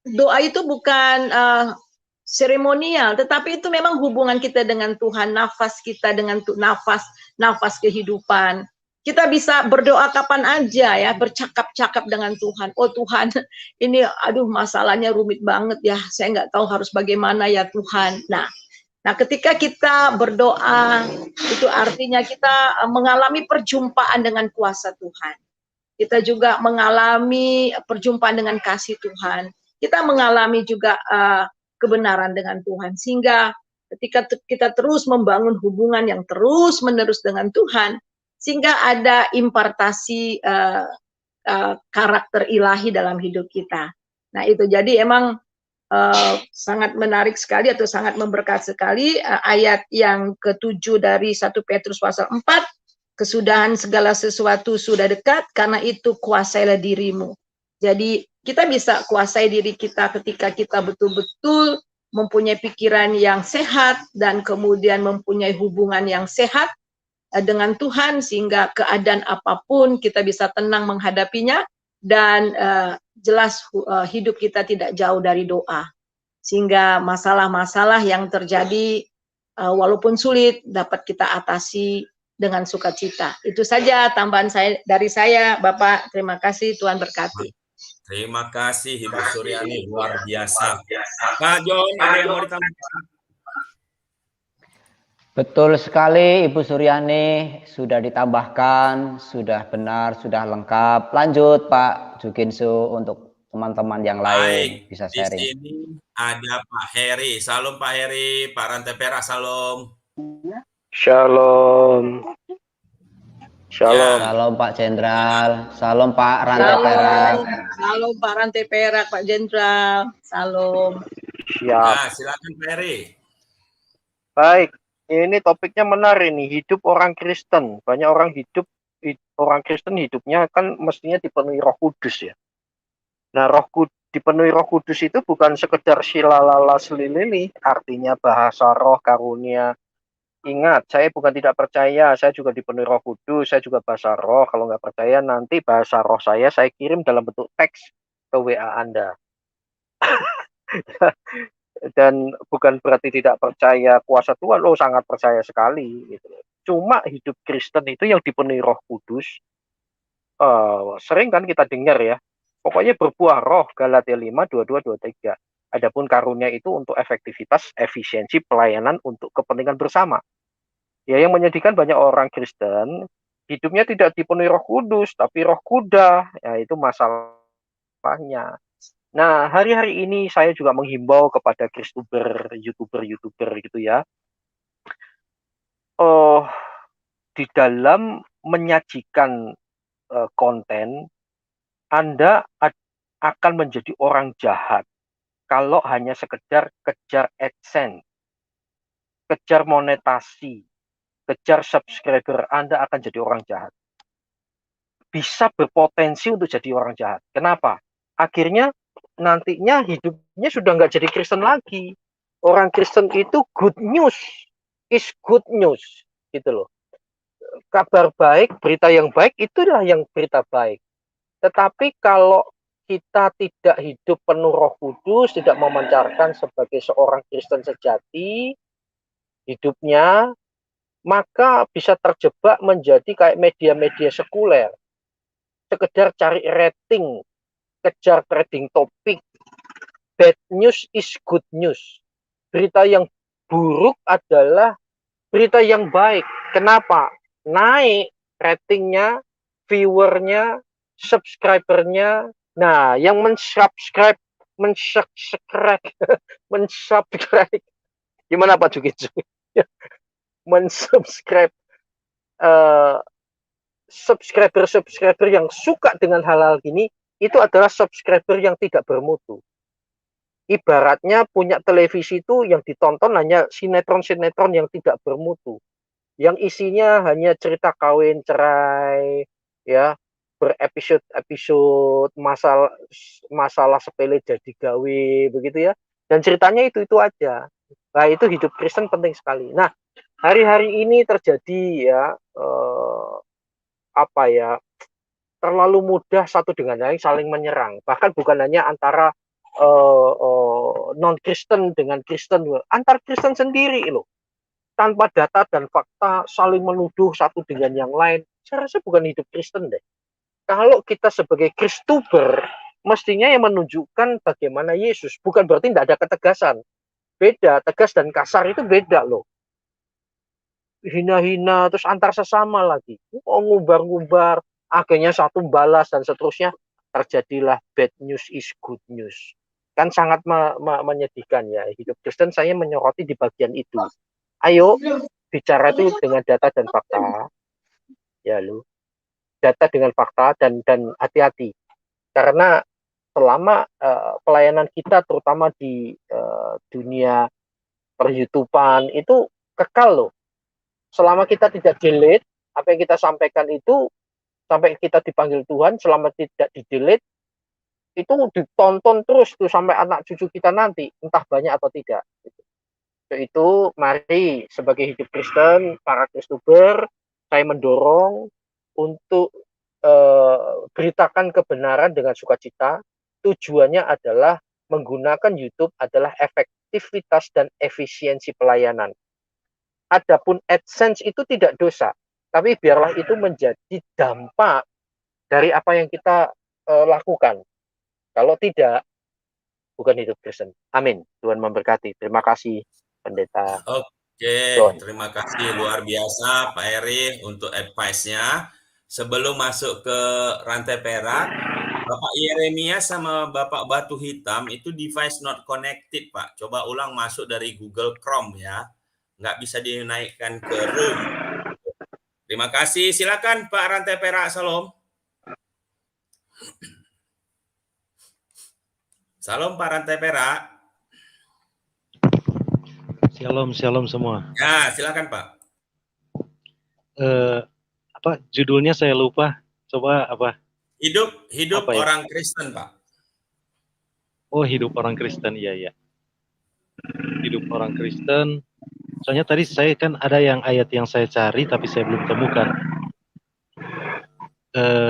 doa itu bukan seremonial, tetapi itu memang hubungan kita dengan Tuhan, nafas kita dengan nafas kehidupan. Kita bisa berdoa kapan aja ya, bercakap-cakap dengan Tuhan. Oh Tuhan, ini aduh masalahnya rumit banget ya, saya nggak tahu harus bagaimana ya Tuhan. Nah, ketika kita berdoa, itu artinya kita mengalami perjumpaan dengan kuasa Tuhan. Kita juga mengalami perjumpaan dengan kasih Tuhan. Kita mengalami juga kebenaran dengan Tuhan. Sehingga ketika kita terus membangun hubungan yang terus-menerus dengan Tuhan, sehingga ada impartasi karakter ilahi dalam hidup kita. Nah, itu jadi emang sangat menarik sekali atau sangat memberkati sekali ayat yang ke-7 dari 1 Petrus pasal 4. Kesudahan segala sesuatu sudah dekat, karena itu kuasailah dirimu. Jadi kita bisa kuasai diri kita ketika kita betul-betul mempunyai pikiran yang sehat dan kemudian mempunyai hubungan yang sehat dengan Tuhan, sehingga keadaan apapun kita bisa tenang menghadapinya, dan jelas hidup kita tidak jauh dari doa. Sehingga masalah-masalah yang terjadi walaupun sulit dapat kita atasi dengan sukacita. Itu saja tambahan dari saya, Bapak. Terima kasih, Tuhan berkati. Terima kasih Ibu Suryani, luar biasa. Pak John, ada yang mau ditambahkan? Betul sekali Ibu Suryani, sudah ditambahkan, sudah benar, sudah lengkap. Lanjut Pak Jukinsu untuk teman-teman yang lain bisa sharing. Di sini ada Pak Heri. Salam Pak Heri, Pak Rantai Perak, salam. Shalom. Shalom. Salam Pak Jenderal. Salam Pak Rantai Perak. Salam Pak Rantai Perak, Pak Jenderal. Salam. Siap. Nah, silakan Pak Heri. Baik, ini topiknya menarik nih, hidup orang Kristen. Banyak orang orang Kristen hidupnya kan mestinya dipenuhi Roh Kudus ya. Nah, dipenuhi Roh Kudus itu bukan sekedar silalala selilili, artinya bahasa roh, karunia. Ingat, saya bukan tidak percaya, saya juga dipenuhi Roh Kudus, saya juga bahasa roh. Kalau nggak percaya, nanti bahasa roh saya kirim dalam bentuk teks ke WA Anda. Dan bukan berarti tidak percaya kuasa Tuhan, sangat percaya sekali. Gitu. Cuma hidup Kristen itu yang dipenuhi Roh Kudus, sering kan kita dengar ya, pokoknya berbuah roh, Galatia 5, 22, 23. Adapun karunia itu untuk efektivitas, efisiensi pelayanan untuk kepentingan bersama. Ya, yang menyedihkan banyak orang Kristen, hidupnya tidak dipenuhi Roh Kudus, tapi roh kuda. Ya, itu masalahnya. Nah, hari-hari ini saya juga menghimbau kepada Kristuber, YouTuber gitu ya. Di dalam menyajikan konten, Anda akan menjadi orang jahat kalau hanya sekedar kejar AdSense, kejar monetasi, kejar subscriber, Anda akan jadi orang jahat. Bisa berpotensi untuk jadi orang jahat. Kenapa? Akhirnya nantinya hidupnya sudah nggak jadi Kristen lagi. Orang Kristen itu good news, is good news, gitu loh. Kabar baik, berita yang baik, itulah yang berita baik. Tetapi kalau kita tidak hidup penuh Roh Kudus, tidak memancarkan sebagai seorang Kristen sejati hidupnya, maka bisa terjebak menjadi kayak media-media sekuler. Sekedar cari rating, kejar trending topik. Bad news is good news. Berita yang buruk adalah berita yang baik. Kenapa? Naik ratingnya, viewernya, subscribernya. Nah, yang mensubscribe, gimana Pak Juki? Mensubscribe subscriber yang suka dengan hal-hal gini, itu adalah subscriber yang tidak bermutu. Ibaratnya punya televisi itu yang ditonton hanya sinetron-sinetron yang tidak bermutu. Yang isinya hanya cerita kawin, cerai, ya, berepisode-episode, masalah sepele jadi gawe, begitu ya. Dan ceritanya itu aja. Nah, itu hidup Kristen penting sekali. Nah, hari-hari ini terjadi ya, terlalu mudah satu dengan lain saling menyerang. Bahkan bukan hanya antara non-Kristen dengan Kristen, antar Kristen sendiri loh. Tanpa data dan fakta saling menuduh satu dengan yang lain. Saya rasa bukan hidup Kristen deh. Kalau kita sebagai Kristuber, mestinya yang menunjukkan bagaimana Yesus. Bukan berarti tidak ada ketegasan. Beda, tegas dan kasar itu beda loh. Hina-hina, terus antar sesama lagi. Ngumbar-ngumbar, akhirnya satu balas dan seterusnya. Terjadilah bad news is good news. Kan sangat menyedihkan ya. Hidup Kristen saya menyoroti di bagian itu. Ayo bicara itu dengan data dan fakta. Ya lu. Data dengan fakta dan hati-hati. Karena selama pelayanan kita terutama di dunia per-YouTubean itu kekal loh. Selama kita tidak delete, apa yang kita sampaikan itu sampai kita dipanggil Tuhan, selama tidak di-delete, itu ditonton terus tuh sampai anak cucu kita nanti, entah banyak atau tidak. Itu mari sebagai hidup Kristen, para Kristuber, saya mendorong untuk beritakan kebenaran dengan sukacita. Tujuannya adalah menggunakan YouTube adalah efektivitas dan efisiensi pelayanan. Adapun AdSense itu tidak dosa, tapi biarlah itu menjadi dampak dari apa yang kita lakukan. Kalau tidak, bukan hidup Kristen. Amin. Tuhan memberkati. Terima kasih, Pendeta. Oke, terima kasih luar biasa Pak Eri untuk advice-nya. Sebelum masuk ke rantai perak, Bapak Yeremia sama Bapak Batu Hitam itu device not connected, Pak. Coba ulang masuk dari Google Chrome ya. Nggak bisa dinaikkan ke room. Terima kasih. Silakan Pak Rantai Perak. Salam. Salam Pak Rantai Perak. Shalom semua. Ya, silakan Pak. Apa judulnya saya lupa. Coba apa? Hidup apa ya? orang Kristen, Pak. Oh, hidup orang Kristen, iya. Hidup orang Kristen. Soalnya tadi saya kan ada yang ayat yang saya cari tapi saya belum temukan.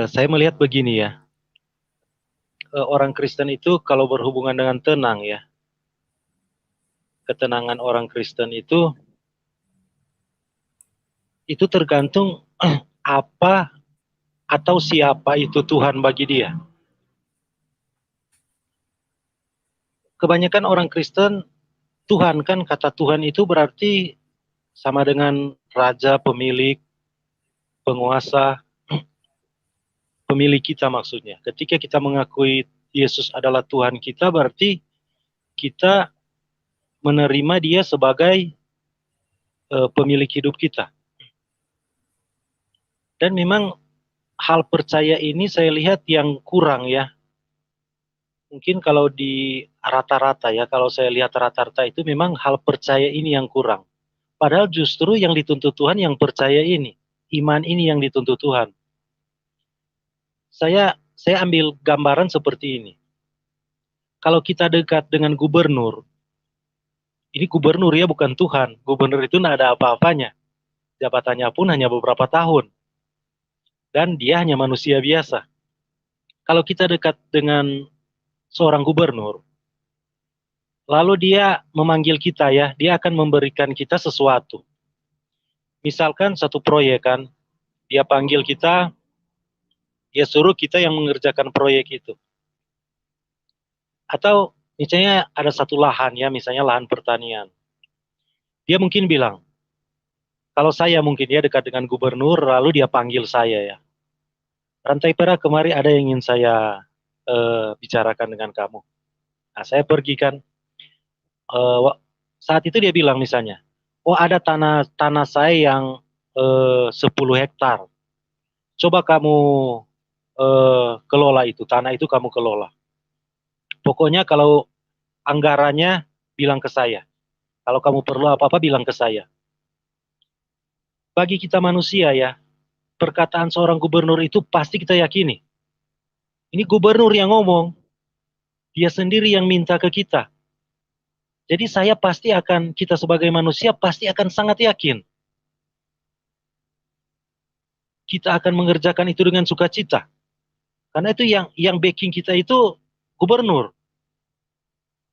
Saya melihat begini ya. Orang Kristen itu kalau berhubungan dengan tenang ya. Ketenangan orang Kristen itu itu tergantung apa atau siapa itu Tuhan bagi dia. Kebanyakan orang Kristen, Tuhan kan, kata Tuhan itu berarti sama dengan raja, pemilik, penguasa, pemilik kita maksudnya. Ketika kita mengakui Yesus adalah Tuhan kita, berarti kita menerima dia sebagai pemilik hidup kita. Dan memang hal percaya ini saya lihat yang kurang ya. Mungkin kalau di rata-rata ya, kalau saya lihat rata-rata itu memang hal percaya ini yang kurang. Padahal justru yang dituntut Tuhan yang percaya ini, iman ini yang dituntut Tuhan. Saya ambil gambaran seperti ini. Kalau kita dekat dengan gubernur, ini gubernur ya, bukan Tuhan. Gubernur itu tidak ada apa-apanya. Jabatannya pun hanya beberapa tahun. Dan dia hanya manusia biasa. Kalau kita dekat dengan seorang gubernur, lalu dia memanggil kita ya, dia akan memberikan kita sesuatu. Misalkan satu proyek kan, dia panggil kita, dia suruh kita yang mengerjakan proyek itu. Atau misalnya ada satu lahan ya, misalnya lahan pertanian. Dia mungkin bilang, kalau saya mungkin dia dekat dengan gubernur, lalu dia panggil saya ya. Rantai perak kemarin ada yang ingin saya bicarakan dengan kamu. Nah, saya pergi kan, saat itu dia bilang misalnya, oh ada tanah saya yang 10 hektar. Coba kamu kelola itu, tanah itu kamu kelola. Pokoknya kalau anggarannya bilang ke saya. Kalau kamu perlu apa-apa bilang ke saya. Bagi kita manusia ya, perkataan seorang gubernur itu pasti kita yakini. Ini gubernur yang ngomong, dia sendiri yang minta ke kita. Jadi kita sebagai manusia pasti akan sangat yakin. Kita akan mengerjakan itu dengan sukacita. Karena itu yang backing kita itu gubernur.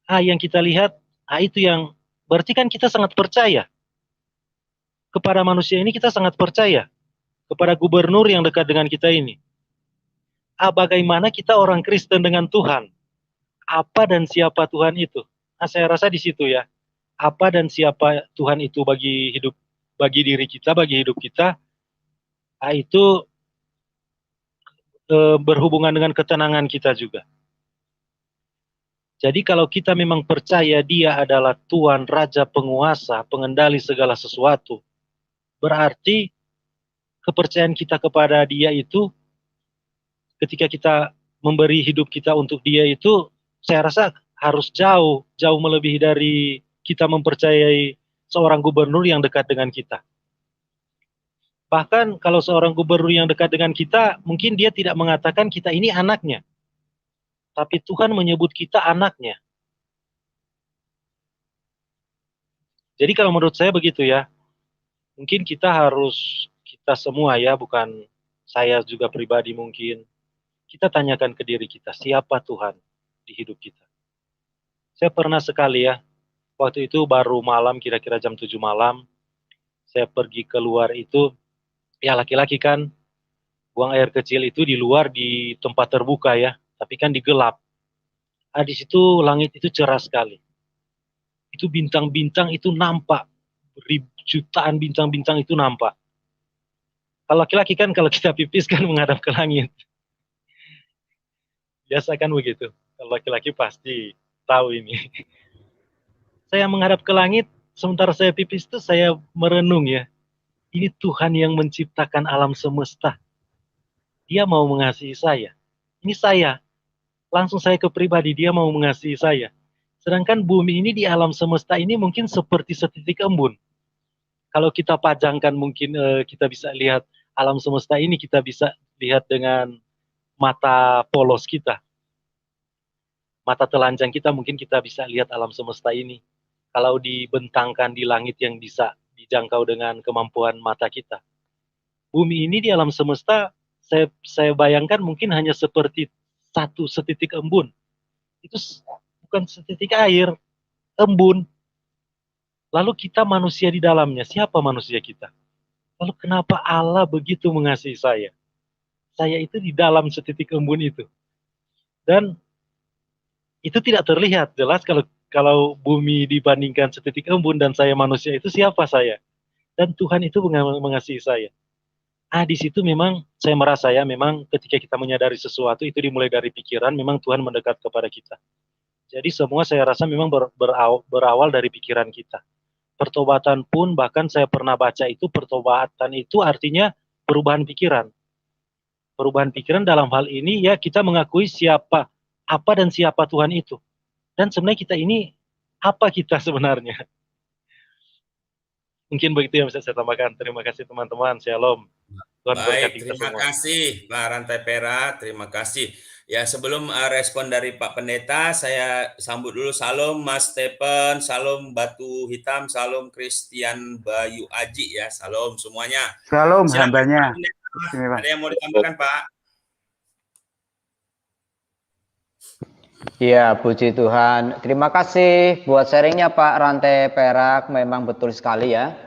Yang kita lihat, itu yang berarti kan kita sangat percaya. Kepada manusia ini kita sangat percaya. Kepada gubernur yang dekat dengan kita ini. Bagaimana kita orang Kristen dengan Tuhan? Apa dan siapa Tuhan itu? Saya rasa di situ ya. Apa dan siapa Tuhan itu bagi diri kita, bagi hidup kita, itu berhubungan dengan ketenangan kita juga. Jadi kalau kita memang percaya dia adalah Tuhan, Raja, Penguasa, pengendali segala sesuatu, berarti kepercayaan kita kepada dia itu, ketika kita memberi hidup kita untuk dia itu, saya rasa harus jauh melebihi dari kita mempercayai seorang gubernur yang dekat dengan kita. Bahkan kalau seorang gubernur yang dekat dengan kita, mungkin dia tidak mengatakan kita ini anaknya. Tapi Tuhan menyebut kita anaknya. Jadi kalau menurut saya begitu ya. Mungkin kita semua ya, bukan saya juga pribadi mungkin. Kita tanyakan ke diri kita, siapa Tuhan di hidup kita. Saya pernah sekali ya, waktu itu baru malam, kira-kira jam 7 malam, saya pergi keluar itu, ya laki-laki kan, buang air kecil itu di luar di tempat terbuka ya, tapi kan digelap. Di situ langit itu cerah sekali. Itu bintang-bintang itu nampak, jutaan bintang-bintang itu nampak. Kalau laki-laki kan kalau kita pipis kan menghadap ke langit. Biasa kan begitu. Kalau laki-laki pasti tahu ini. Saya menghadap ke langit, sementara saya pipis itu saya merenung ya. Ini Tuhan yang menciptakan alam semesta. Dia mau mengasihi saya. Ini saya. Langsung saya ke pribadi, dia mau mengasihi saya. Sedangkan bumi ini di alam semesta ini mungkin seperti setitik embun. Kalau kita pajangkan mungkin kita bisa lihat alam semesta ini, kita bisa lihat dengan mata polos kita. Mata telanjang kita mungkin kita bisa lihat alam semesta ini. Kalau dibentangkan di langit yang bisa dijangkau dengan kemampuan mata kita. Bumi ini di alam semesta, saya bayangkan mungkin hanya seperti satu setitik embun. Itu bukan setitik air, embun. Lalu kita manusia di dalamnya. Siapa manusia kita? Lalu kenapa Allah begitu mengasihi saya? Saya itu di dalam setitik embun itu. Dan itu tidak terlihat jelas kalau bumi dibandingkan setitik embun dan saya manusia itu siapa saya. Dan Tuhan itu mengasihi saya. Di situ memang saya merasa ya, memang ketika kita menyadari sesuatu itu dimulai dari pikiran, memang Tuhan mendekat kepada kita. Jadi semua saya rasa memang berawal dari pikiran kita. Pertobatan pun bahkan saya pernah baca itu, pertobatan itu artinya perubahan pikiran. Perubahan pikiran dalam hal ini ya kita mengakui apa dan siapa Tuhan itu. Dan sebenarnya kita ini apa kita sebenarnya? Mungkin begitu yang bisa saya tambahkan. Terima kasih teman-teman. Shalom. Tuhan berkati Baik, kita terima semua. kasih Pak Rantai Perak, terima kasih. Ya, sebelum respon dari Pak Pendeta, saya sambut dulu salam Mas Stephen, salam Batu Hitam, salam Christian Bayu Aji ya, salam semuanya. Shalom Silakan Pak hambanya. Pendeta, Istimewa. ada yang mau ditambahkan Pak? Ya, puji Tuhan. Terima kasih buat sharingnya Pak Rantai Perak. Memang betul sekali ya.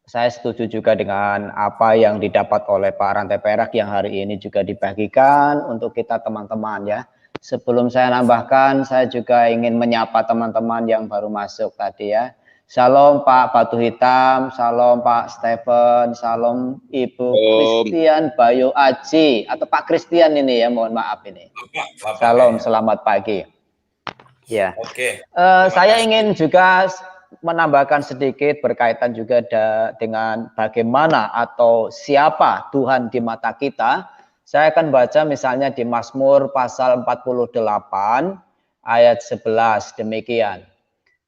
Saya setuju juga dengan apa yang didapat oleh Pak Rantai Perak yang hari ini juga dibagikan untuk kita teman-teman ya. Sebelum saya nambahkan, saya juga ingin menyapa teman-teman yang baru masuk tadi ya. Shalom Pak Batu Hitam, shalom Pak Stephen, shalom Ibu Christian Bayu Aji atau Pak Christian ini ya, mohon maaf ini. Bapak, Shalom, ya. selamat pagi. Ya. Oke. Saya ingin juga menambahkan sedikit berkaitan juga dengan bagaimana atau siapa Tuhan di mata kita. Saya akan baca misalnya di Mazmur pasal 48 ayat 11 demikian.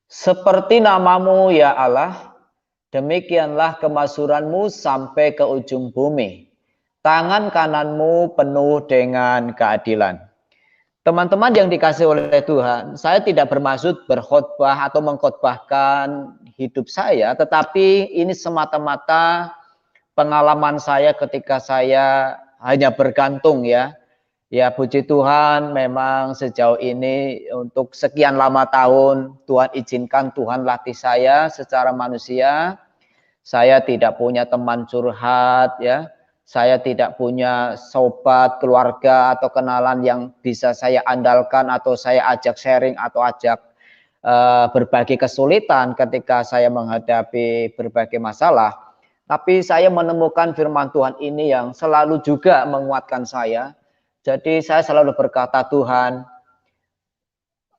Seperti namamu ya Allah, demikianlah kemasyhuranmu sampai ke ujung bumi. Tangan kananmu penuh dengan keadilan. Teman-teman yang dikasih oleh Tuhan, saya tidak bermaksud berkhotbah atau mengkhotbahkan hidup saya, tetapi ini semata-mata pengalaman saya ketika saya hanya bergantung ya. Ya puji Tuhan, memang sejauh ini untuk sekian lama tahun Tuhan izinkan Tuhan latih saya secara manusia. Saya tidak punya teman curhat ya. Saya tidak punya sobat, keluarga, atau kenalan yang bisa saya andalkan atau saya ajak sharing atau ajak berbagi kesulitan ketika saya menghadapi berbagai masalah. Tapi saya menemukan firman Tuhan ini yang selalu juga menguatkan saya. Jadi saya selalu berkata, Tuhan,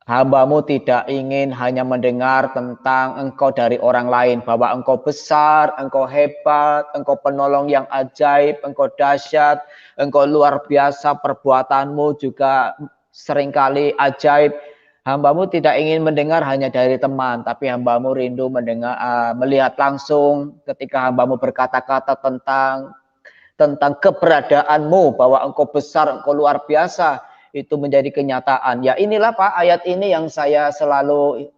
hamba-Mu tidak ingin hanya mendengar tentang Engkau dari orang lain, bahwa Engkau besar, Engkau hebat, Engkau penolong yang ajaib, Engkau dahsyat, Engkau luar biasa, perbuatan-Mu juga seringkali ajaib. Hamba-Mu tidak ingin mendengar hanya dari teman, tapi hamba-Mu rindu melihat langsung ketika hamba-Mu berkata-kata tentang keberadaan-Mu, bahwa Engkau besar, Engkau luar biasa. Itu menjadi kenyataan. Ya inilah Pak, ayat ini yang saya selalu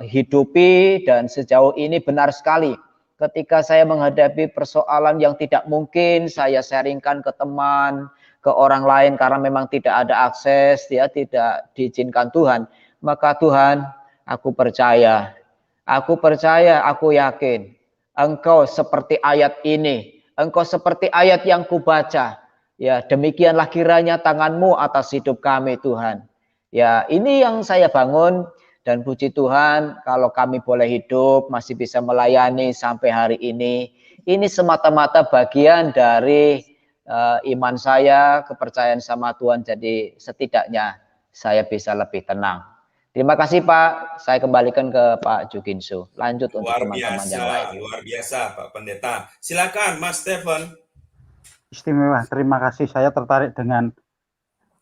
hidupi dan sejauh ini benar sekali. Ketika saya menghadapi persoalan yang tidak mungkin saya sharingkan ke teman, ke orang lain karena memang tidak ada akses, ya tidak diizinkan Tuhan. Maka Tuhan, aku percaya, aku yakin Engkau seperti ayat ini, Engkau seperti ayat yang kubaca. Ya, demikianlah kiranya tangan-Mu atas hidup kami, Tuhan. Ya, ini yang saya bangun dan puji Tuhan kalau kami boleh hidup, masih bisa melayani sampai hari ini. Ini semata-mata bagian dari iman saya, kepercayaan sama Tuhan. Jadi setidaknya saya bisa lebih tenang. Terima kasih Pak. Saya kembalikan ke Pak Juginsu. Lanjut untuk teman-teman yang lain. Luar biasa Pak Pendeta. Silakan Mas Stephen. Istimewa, terima kasih. Saya tertarik dengan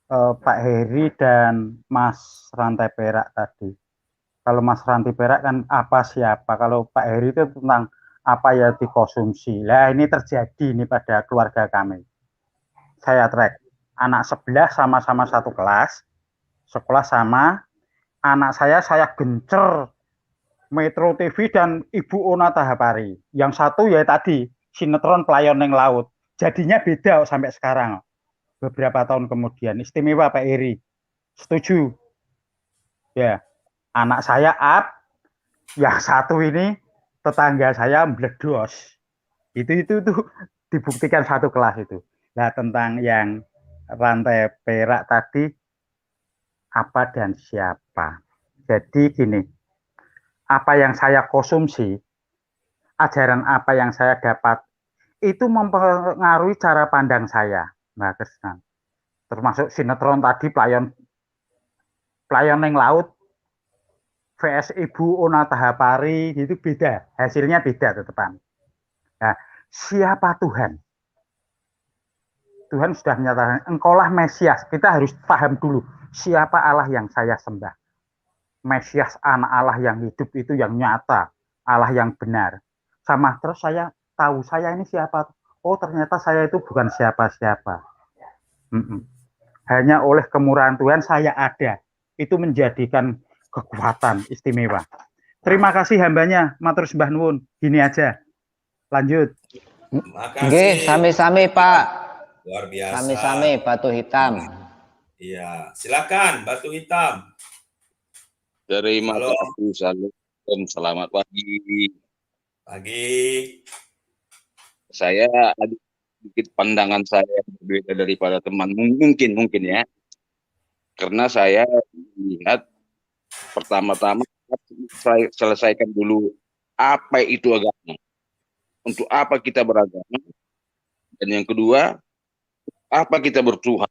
Pak Heri dan Mas Rantai Perak tadi. Kalau Mas Rantai Perak kan apa siapa, kalau Pak Heri itu tentang apa ya dikonsumsi. Nah ini terjadi ini pada keluarga kami. Saya track, anak sebelah sama-sama satu kelas, sekolah sama, anak saya gencer Metro TV dan Ibu Ona Tahapari. Yang satu ya tadi, sinetron Pelayon Ning Laut. Jadinya beda sampai sekarang. Beberapa tahun kemudian. Istimewa Pak Eri. Setuju. Ya. Anak saya up. Yang satu ini tetangga saya mbledos. Itu tuh dibuktikan satu kelas itu. Nah, tentang yang rantai perak tadi, apa dan siapa. Jadi gini, apa yang saya konsumsi, ajaran apa yang saya dapat, itu mempengaruhi cara pandang saya. Nah, termasuk sinetron tadi, pelayan pelayan yang laut vs Ibu Ona Tahapari, itu beda, hasilnya beda tetepan. Nah, siapa Tuhan? Tuhan sudah menyatakan, engkaulah Mesias. Kita harus paham dulu, siapa Allah yang saya sembah. Mesias, anak Allah yang hidup itu yang nyata, Allah yang benar. Sama terus saya tahu, saya ini siapa? Oh, ternyata saya itu bukan siapa-siapa. Hanya oleh kemurahan Tuhan saya ada. Itu menjadikan kekuatan istimewa. Terima kasih hambanya, matur sembah nuwun. Gini aja. Lanjut. Nggih, sami-sami Pak. Luar biasa. Sami-sami Batu Hitam. Iya, silakan Batu Hitam. Terima Halo. kasih, Salam. Selamat pagi. Pagi. Saya ada sedikit pandangan saya berbeda daripada teman, mungkin ya. Karena saya lihat pertama-tama saya selesaikan dulu apa itu agama. Untuk apa kita beragama? Dan yang kedua, apa kita bertuhan?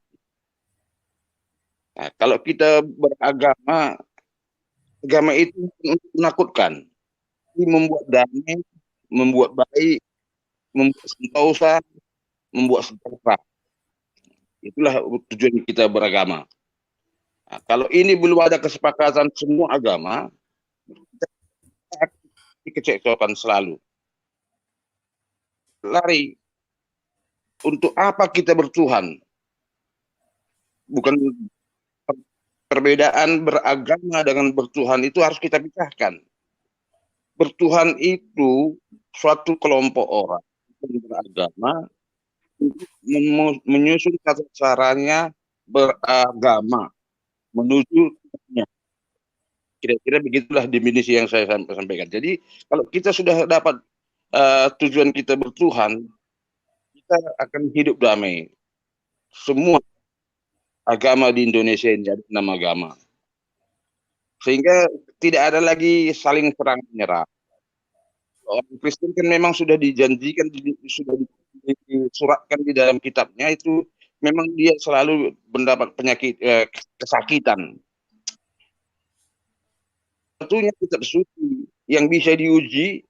Nah, kalau kita beragama, agama itu untuk menakutkan, ini membuat damai, membuat baik, membuat sentosa, membuat sejahtera. Itulah tujuan kita beragama. Nah, kalau ini belum ada kesepakatan semua agama, kita akan dikecewkan selalu. Lari. Untuk apa kita bertuhan? Bukan perbedaan beragama dengan bertuhan itu harus kita pisahkan. Bertuhan itu suatu kelompok orang yang beragama menyusun caranya beragama menuju Tuhannya. Kira-kira begitulah definisi yang saya sampaikan. Jadi kalau kita sudah dapat tujuan kita bertuhan, kita akan hidup damai. Semua agama di Indonesia ini ada 6 agama. Sehingga tidak ada lagi saling serang menyerang. Orang Kristen kan memang sudah dijanjikan, sudah disuratkan di dalam kitabnya, itu memang dia selalu mendapat penyakit kesakitan. Satunya kitab suci yang bisa diuji,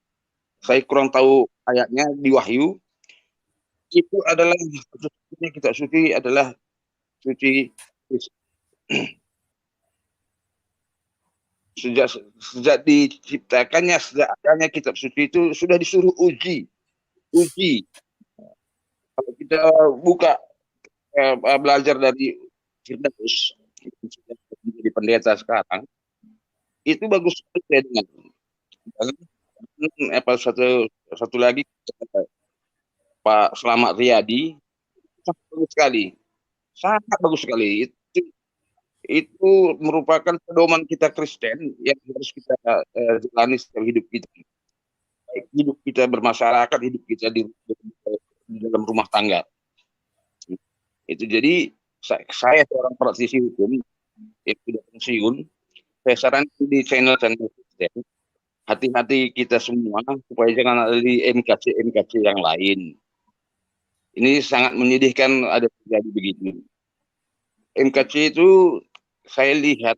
saya kurang tahu ayatnya di Wahyu, itu adalah kitab suci adalah suci. Sejak diciptakannya, sejak adanya kitab suci itu sudah disuruh uji. Kalau kita buka belajar dari Firdaus, jadi pendeta sekarang, itu bagus sekali dengan satu lagi Pak Slamet Riyadi, sangat bagus sekali. Itu merupakan pedoman kita Kristen yang harus kita jalani setiap hidup kita. Hidup kita bermasyarakat, hidup kita di dalam rumah tangga. Itu jadi saya seorang praktisi hukum yang sudah pensiun, saya sarankan di channel Kristen, hati-hati kita semua supaya jangan ada di MKC yang lain. Ini sangat menyedihkan ada terjadi begitu. MKC itu saya lihat,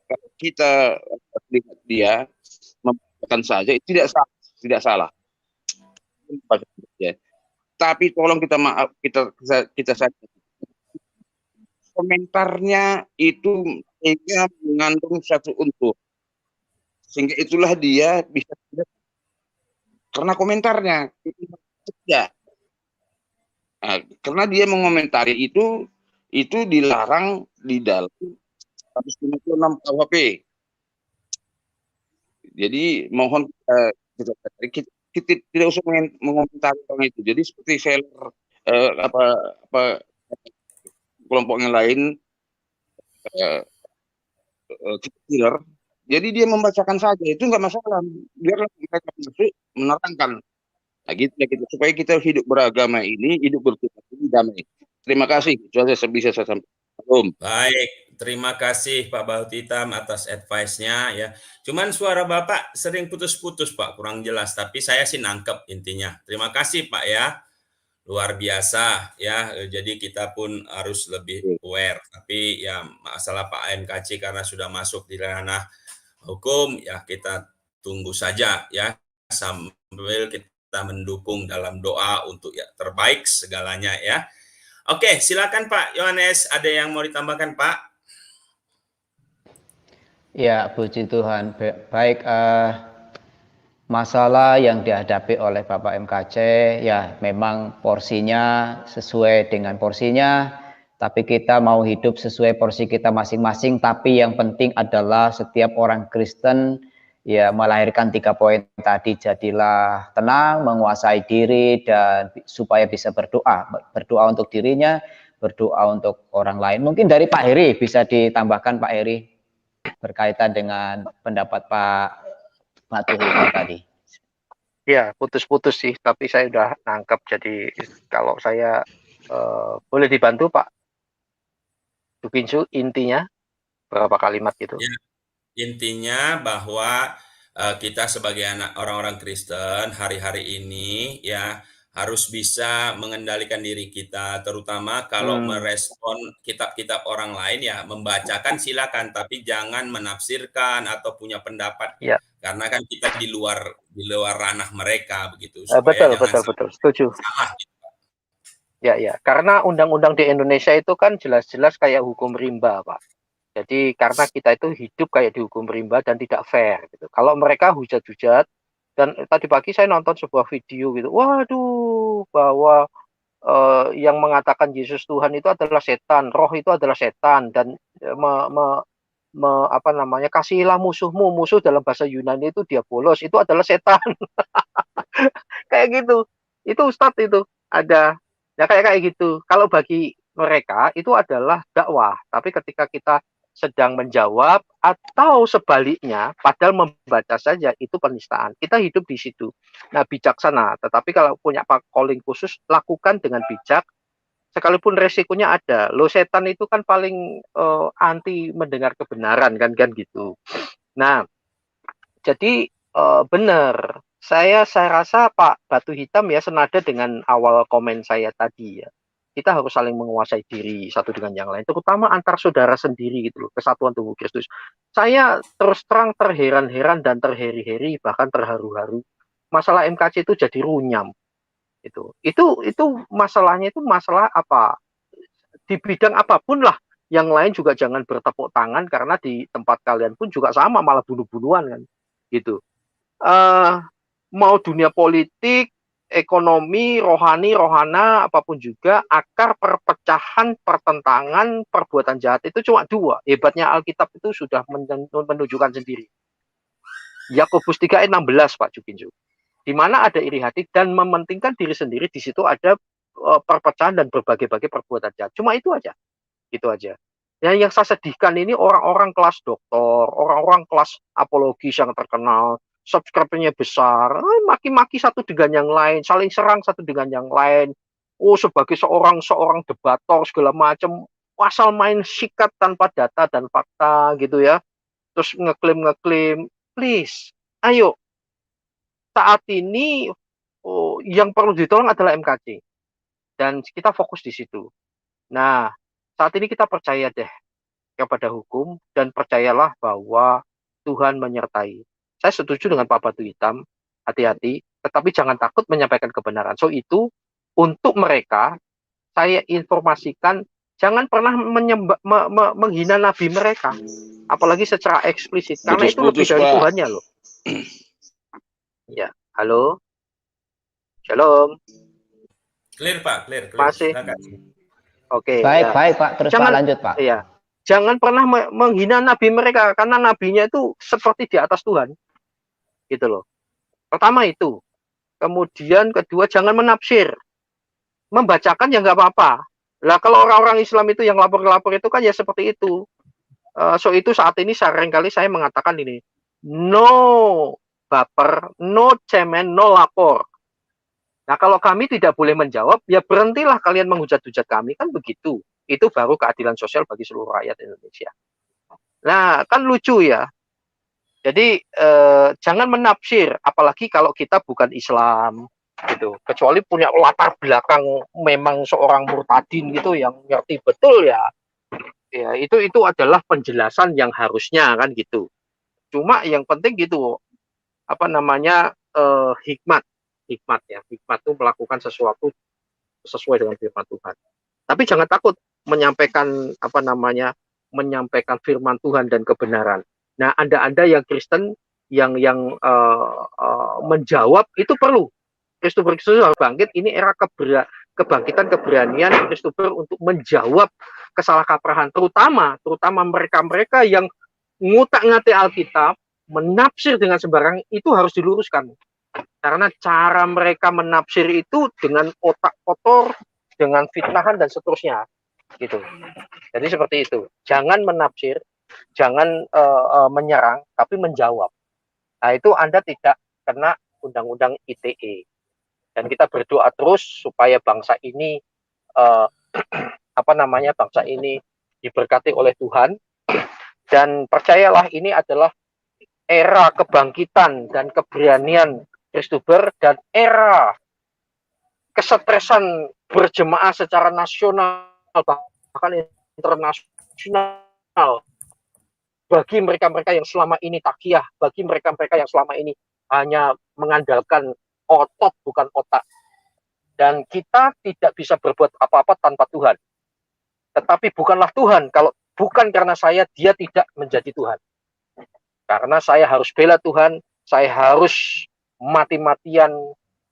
kalau kita lihat dia membacakan saja itu tidak salah. Tapi tolong kita sadar, komentarnya itu mengandung satu unsur, sehingga itulah dia bisa karena komentarnya tidak. Nah, karena dia mengomentari itu dilarang di dalam 156 KUHP. Jadi mohon kita tidak usah mengomentari orang itu. Jadi seperti seller kelompok yang lain, killer. Jadi dia membacakan saja, itu nggak masalah. Biarlah mereka masuk menerangkan. Nah, gitu ya kita supaya kita hidup beragama ini, hidup bertukar ini damai. Terima kasih. Itu saja bisa saya sampaikan. Baik, terima kasih Pak Baut Hitam atas advice-nya ya. Cuman suara Bapak sering putus-putus Pak, kurang jelas, tapi saya sih nangkep intinya. Terima kasih Pak ya. Luar biasa ya. Jadi kita pun harus lebih aware. Tapi ya masalah Pak AMKC karena sudah masuk di ranah hukum ya kita tunggu saja ya sambil kita mendukung dalam doa untuk ya terbaik segalanya ya. Oke, silakan Pak Yohanes, ada yang mau ditambahkan Pak? Ya, puji Tuhan. Baik, masalah yang dihadapi oleh Bapak MKC ya memang porsinya sesuai dengan porsinya, tapi kita mau hidup sesuai porsi kita masing-masing. Tapi yang penting adalah setiap orang Kristen ya melahirkan 3 poin tadi, jadilah tenang, menguasai diri, dan supaya bisa berdoa untuk dirinya, berdoa untuk orang lain. Mungkin dari Pak Heri bisa ditambahkan Pak Heri berkaitan dengan pendapat Pak Tuhan tadi. Ya, putus-putus sih, tapi saya udah nangkep. Jadi kalau saya boleh dibantu Pak Dukinsu, intinya berapa kalimat gitu? Ya, intinya bahwa kita sebagai orang-orang Kristen hari-hari ini ya harus bisa mengendalikan diri kita, terutama kalau merespon kitab-kitab orang lain ya membacakan silakan, tapi jangan menafsirkan atau punya pendapat Ya. karena kan kita di luar ranah mereka begitu supaya Betul, setuju. salah. Ya, karena undang-undang di Indonesia itu kan jelas-jelas kayak hukum rimba, Pak. Jadi karena kita itu hidup kayak dihukum rimba dan tidak fair gitu. Kalau mereka hujat-hujat, dan tadi pagi saya nonton sebuah video gitu, waduh, bahwa yang mengatakan Yesus Tuhan itu adalah setan, roh itu adalah setan, dan apa namanya, kasihilah musuhmu. Musuh dalam bahasa Yunani itu diabolos, itu adalah setan. Kayak gitu. Itu Ustadz itu ada. Ya kayak gitu. Kalau bagi mereka itu adalah dakwah, tapi ketika kita sedang menjawab atau sebaliknya, padahal membaca saja itu penistaan. Kita hidup di situ. Nah, bijaksana. Tetapi kalau punya calling khusus, lakukan dengan bijak. Sekalipun resikonya ada. Lo setan itu kan paling anti mendengar kebenaran kan gitu. Nah, jadi benar. Saya rasa Pak Batu Hitam ya senada dengan awal komen saya tadi ya. Kita harus saling menguasai diri satu dengan yang lain, terutama antar saudara sendiri gitu loh, kesatuan tubuh Kristus. Saya terus terang terheran-heran dan terheri-heri, bahkan terharu-haru. Masalah MKC itu jadi runyam. Itu masalahnya itu masalah apa? Di bidang apapun lah. Yang lain juga jangan bertepuk tangan karena di tempat kalian pun juga sama, malah bunuh-bunuhan kan. Gitu. Mau dunia politik, ekonomi, rohana, apapun juga, akar perpecahan, pertentangan, perbuatan jahat itu cuma 2. Hebatnya Alkitab itu sudah menunjukkan sendiri. Yakobus 3 ayat 16 Pak Jukinju. Di mana ada iri hati dan mementingkan diri sendiri, di situ ada perpecahan dan berbagai-bagai perbuatan jahat. Cuma itu aja. Gitu aja. Yang saya sedihkan ini orang-orang kelas doktor, orang-orang kelas apologis yang terkenal, subscribe-nya besar, maki-maki satu dengan yang lain, saling serang satu dengan yang lain. Oh, sebagai seorang debator segala macam, asal main sikat tanpa data dan fakta gitu ya. Terus ngeklaim, please, ayo. Saat ini yang perlu ditolong adalah MKC. Dan kita fokus di situ. Nah, saat ini kita percaya deh kepada hukum dan percayalah bahwa Tuhan menyertai. Saya setuju dengan Pak Batu Hitam, hati-hati, tetapi jangan takut menyampaikan kebenaran. So itu untuk mereka, saya informasikan, jangan pernah menghina nabi mereka, apalagi secara eksplisit, karena itu lebih dari Tuhannya loh. Ya, halo, shalom. Clear Pak, clear. Masih. Oke. Baik Pak, terus Pak lanjut Pak. Iya. Jangan pernah menghina nabi mereka, karena nabinya itu seperti di atas Tuhan. Gitu loh. Pertama itu. Kemudian kedua, jangan menafsir. Membacakan ya nggak apa-apa. Lah kalau orang-orang Islam itu yang lapor-lapor itu kan ya seperti itu. So itu saat ini seringkali saya mengatakan ini. No baper, no cemen, no lapor. Nah, kalau kami tidak boleh menjawab, ya berhentilah kalian menghujat-hujat kami, kan begitu. Itu baru keadilan sosial bagi seluruh rakyat Indonesia. Nah, kan lucu ya. Jadi jangan menafsir, apalagi kalau kita bukan Islam gitu. Kecuali punya latar belakang memang seorang murtadin gitu yang ngerti betul ya. Ya, itu adalah penjelasan yang harusnya kan gitu. Cuma yang penting gitu, apa namanya, hikmat ya. Hikmat itu melakukan sesuatu sesuai dengan firman Tuhan. Tapi jangan takut menyampaikan apa namanya, menyampaikan firman Tuhan dan kebenaran. Nah, Anda yang Kristen yang menjawab itu perlu. Kristober harus bangkit. Ini era kebangkitan keberanian Kristober untuk menjawab kesalahkaprahan, terutama mereka-mereka yang ngutak-ngatik Alkitab, menafsir dengan sembarang, itu harus diluruskan. Karena cara mereka menafsir itu dengan otak kotor, dengan fitnahan dan seterusnya, gitu. Jadi seperti itu. Jangan menafsir, jangan menyerang, tapi menjawab. Nah, itu Anda tidak kena undang-undang ITE. Dan kita berdoa terus supaya bangsa ini bangsa ini diberkati oleh Tuhan. Dan percayalah, ini adalah era kebangkitan dan keberanian Kristober dan era kesetresan berjemaah secara nasional bahkan internasional bagi mereka-mereka yang selama ini takiyah, bagi mereka-mereka yang selama ini hanya mengandalkan otot bukan otak. Dan kita tidak bisa berbuat apa-apa tanpa Tuhan. Tetapi bukanlah Tuhan, kalau bukan karena saya, dia tidak menjadi Tuhan. Karena saya harus bela Tuhan, saya harus mati-matian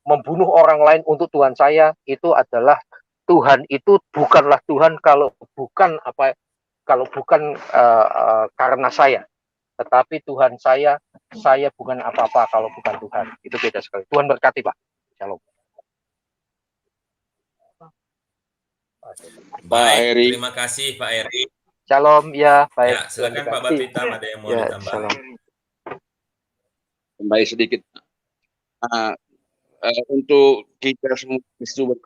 membunuh orang lain untuk Tuhan saya, itu adalah Tuhan. Itu bukanlah Tuhan kalau bukan karena saya. Tetapi Tuhan saya bukan apa-apa kalau bukan Tuhan. Itu beda sekali. Tuhan berkati, Pak. Shalom. Baik, terima kasih Pak Eri. Shalom, ya, baik. Ya, silakan Pak Batritam, ada yang mau ditambah. Shalom. Kembali sedikit. Untuk kita semua Kristober,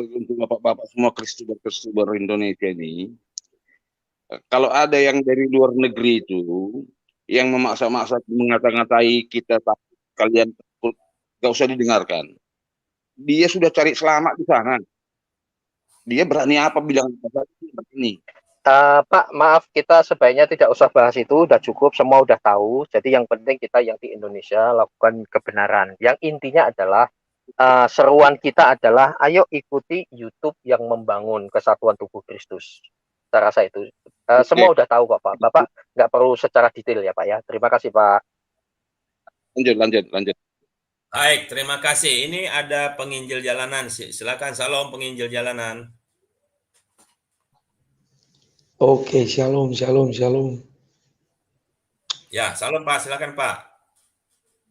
untuk bapak-bapak semua Kristober Indonesia ini, kalau ada yang dari luar negeri itu yang memaksa-maksa mengata-ngatai kita, kalian takut, gak usah didengarkan. Dia sudah cari selamat di sana. Dia berani apa bilang ini? Pak, maaf, kita sebaiknya tidak usah bahas itu, udah cukup, semua udah tahu. Jadi yang penting kita yang di Indonesia lakukan kebenaran. Yang intinya adalah seruan kita adalah ayo ikuti YouTube yang membangun kesatuan tubuh Kristus. Saya rasa itu semua udah tahu kok Pak. Bapak nggak perlu secara detail ya Pak ya. Terima kasih Pak. Lanjut. Baik, terima kasih. Ini ada penginjil jalanan. Silakan, salam penginjil jalanan. Oke, shalom. Ya, salam Pak, silakan Pak.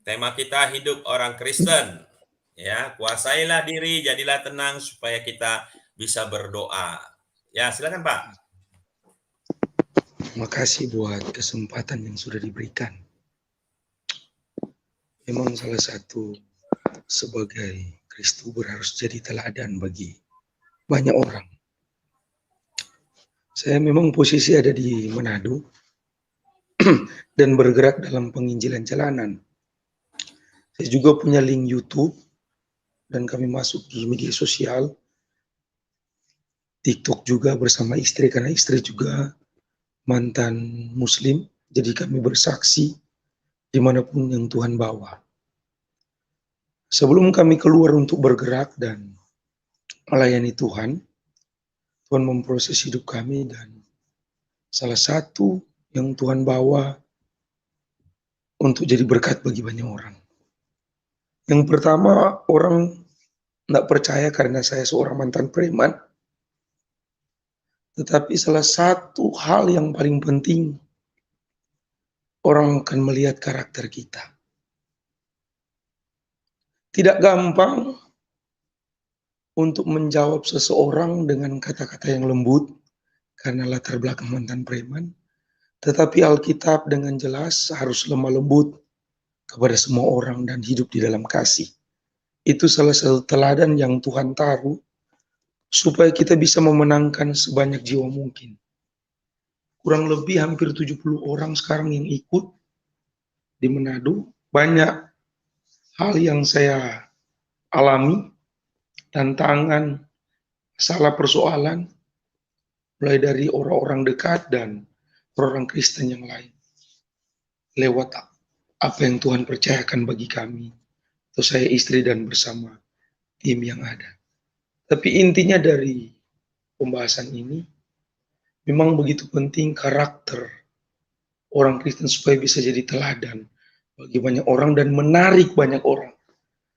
Tema kita hidup orang Kristen. Ya, kuasailah diri, jadilah tenang supaya kita bisa berdoa. Ya, silakan Pak. Makasih buat kesempatan yang sudah diberikan. Memang salah satu sebagai Kristober harus jadi teladan bagi banyak orang. Saya memang posisi ada di Manado dan bergerak dalam penginjilan jalanan. Saya juga punya link YouTube dan kami masuk di media sosial, TikTok juga bersama istri, karena istri juga mantan Muslim, jadi kami bersaksi dimanapun yang Tuhan bawa. Sebelum kami keluar untuk bergerak dan melayani Tuhan, Tuhan memproses hidup kami, dan salah satu yang Tuhan bawa untuk jadi berkat bagi banyak orang. Yang pertama, orang tidak percaya karena saya seorang mantan preman. Tetapi salah satu hal yang paling penting, orang akan melihat karakter kita. Tidak gampang untuk menjawab seseorang dengan kata-kata yang lembut karena latar belakang mantan preman. Tetapi Alkitab dengan jelas harus lemah lembut kepada semua orang dan hidup di dalam kasih. itu salah satu teladan yang Tuhan taruh supaya kita bisa memenangkan sebanyak jiwa mungkin. Kurang lebih hampir 70 orang sekarang yang ikut di Manado. Banyak hal yang saya alami, tantangan, salah persoalan, mulai dari orang-orang dekat dan orang Kristen yang lain. Lewat apa yang Tuhan percayakan bagi kami, atau saya istri dan bersama tim yang ada. Tapi intinya dari pembahasan ini, memang begitu penting karakter orang Kristen supaya bisa jadi teladan bagi banyak orang dan menarik banyak orang.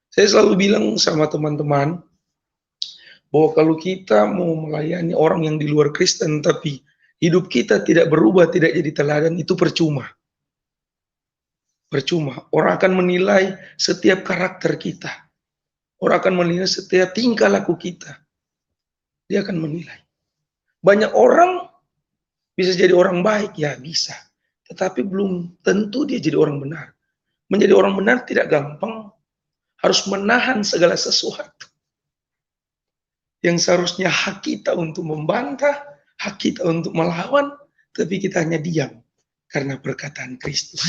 Saya selalu bilang sama teman-teman, bahwa kalau kita mau melayani orang yang di luar Kristen, tapi hidup kita tidak berubah, tidak jadi teladan, itu percuma. Percuma. Orang akan menilai setiap karakter kita. Orang akan menilai setiap tingkah laku kita. Dia akan menilai. Banyak orang bisa jadi orang baik, ya bisa. Tetapi belum tentu dia jadi orang benar. Menjadi orang benar tidak gampang. Harus menahan segala sesuatu. Yang seharusnya hak kita untuk membantah, hak kita untuk melawan, tapi kita hanya diam karena perkataan Kristus.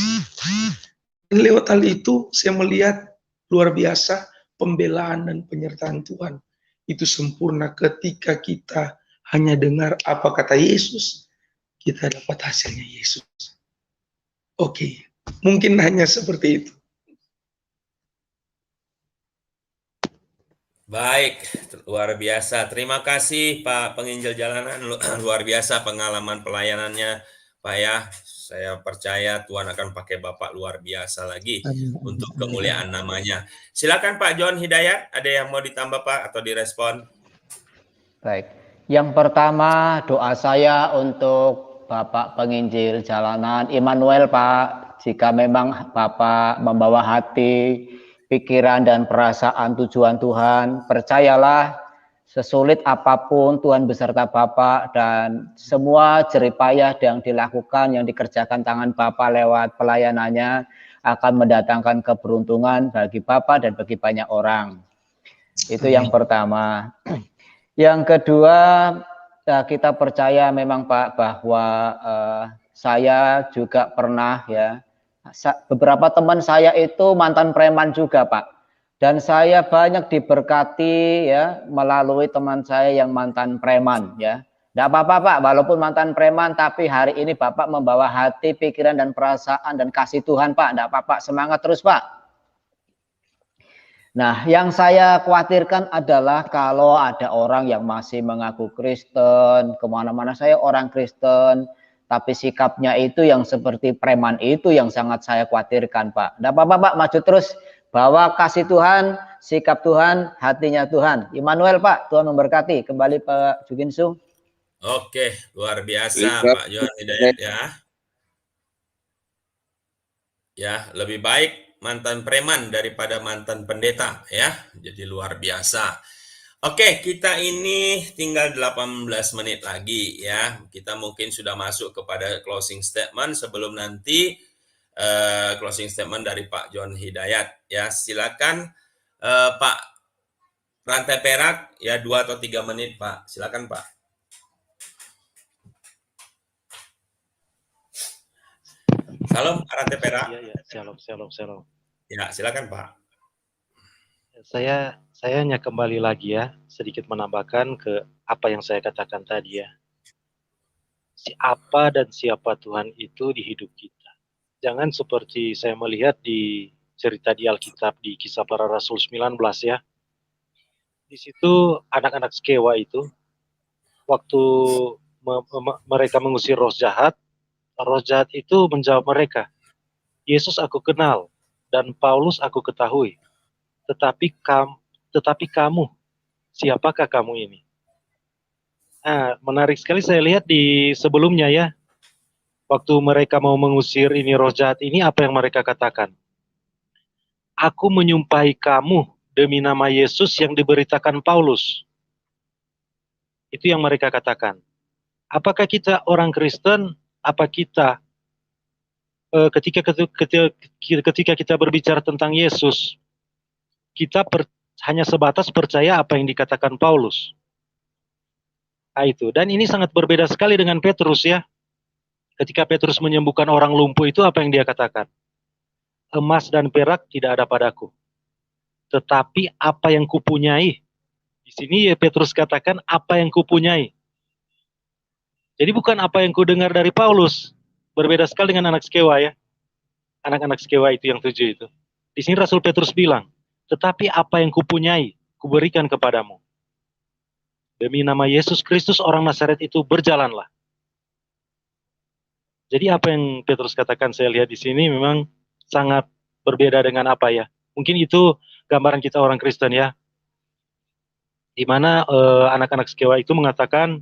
Dan lewat hal itu saya melihat luar biasa pembelaan dan penyertaan Tuhan. Itu sempurna ketika kita hanya dengar apa kata Yesus, kita dapat hasilnya Yesus. Oke, mungkin hanya seperti itu. Baik, luar biasa. Terima kasih Pak Penginjil Jalanan, luar biasa pengalaman pelayanannya Pak ya. Saya percaya Tuhan akan pakai Bapak luar biasa lagi untuk kemuliaan namanya. Silakan Pak John Hidayat, ada yang mau ditambah Pak atau direspon? Baik, yang pertama doa saya untuk Bapak Penginjil Jalanan Immanuel Pak, jika memang Bapak membawa hati, pikiran dan perasaan tujuan Tuhan, percayalah sesulit apapun Tuhan beserta Bapak, dan semua jeripayah yang dilakukan, yang dikerjakan tangan Bapak lewat pelayanannya akan mendatangkan keberuntungan bagi Bapak dan bagi banyak orang. Itu yang pertama. Yang kedua, kita percaya memang Pak bahwa saya juga pernah ya, beberapa teman saya itu mantan preman juga Pak. Dan saya banyak diberkati ya melalui teman saya yang mantan preman ya. Tidak apa-apa Pak, walaupun mantan preman, tapi hari ini Bapak membawa hati, pikiran dan perasaan dan kasih Tuhan Pak. Tidak apa-apa, semangat terus Pak. Nah, yang saya khawatirkan adalah kalau ada orang yang masih mengaku Kristen, kemana-mana saya orang Kristen, tapi sikapnya itu yang seperti preman, itu yang sangat saya khawatirkan Pak. Tidak apa-apa Pak, maju terus. Bawa kasih Tuhan, sikap Tuhan, hatinya Tuhan. Immanuel Pak, Tuhan memberkati. Kembali Pak Juginsu. Oke, luar biasa Pak John Hidayat ya. Ya, lebih baik mantan preman daripada mantan pendeta ya. Jadi luar biasa. Oke, kita ini tinggal 18 menit lagi ya. Kita mungkin sudah masuk kepada closing statement sebelum nanti closing statement dari Pak John Hidayat ya. Silakan Pak Rantai Perak ya, 2 atau 3 menit Pak. Silakan Pak. Salam Pak Rantai Perak. Iya, shalom. Ya, silakan Pak. Saya hanya kembali lagi ya, sedikit menambahkan ke apa yang saya katakan tadi ya. Siapa dan siapa Tuhan itu di hidup kita. Jangan seperti saya melihat di cerita di Alkitab di Kisah Para Rasul 19 ya. Di situ anak-anak Skewa itu waktu mereka mengusir roh jahat itu menjawab mereka, Yesus aku kenal dan Paulus aku ketahui, tetapi kamu, siapakah kamu ini? Nah, menarik sekali saya lihat di sebelumnya ya. Waktu mereka mau mengusir ini roh jahat ini, apa yang mereka katakan? Aku menyumpahi kamu demi nama Yesus yang diberitakan Paulus. Itu yang mereka katakan. Apakah kita orang Kristen? Apa kita ketika kita berbicara tentang Yesus, kita hanya sebatas percaya apa yang dikatakan Paulus. Nah, itu. Dan ini sangat berbeda sekali dengan Petrus ya. Ketika Petrus menyembuhkan orang lumpuh itu apa yang dia katakan? Emas dan perak tidak ada padaku, tetapi apa yang kupunyai. Di sini ya Petrus katakan apa yang kupunyai. Jadi bukan apa yang kudengar dari Paulus. Berbeda sekali dengan anak Skewa ya. Anak-anak Skewa itu yang 7 itu. Di sini Rasul Petrus bilang, tetapi apa yang kupunyai, kuberikan kepadamu. Demi nama Yesus Kristus orang Nazaret itu berjalanlah. Jadi apa yang Petrus katakan saya lihat di sini memang sangat berbeda dengan apa ya. Mungkin itu gambaran kita orang Kristen ya. Di mana anak-anak Skewa itu mengatakan,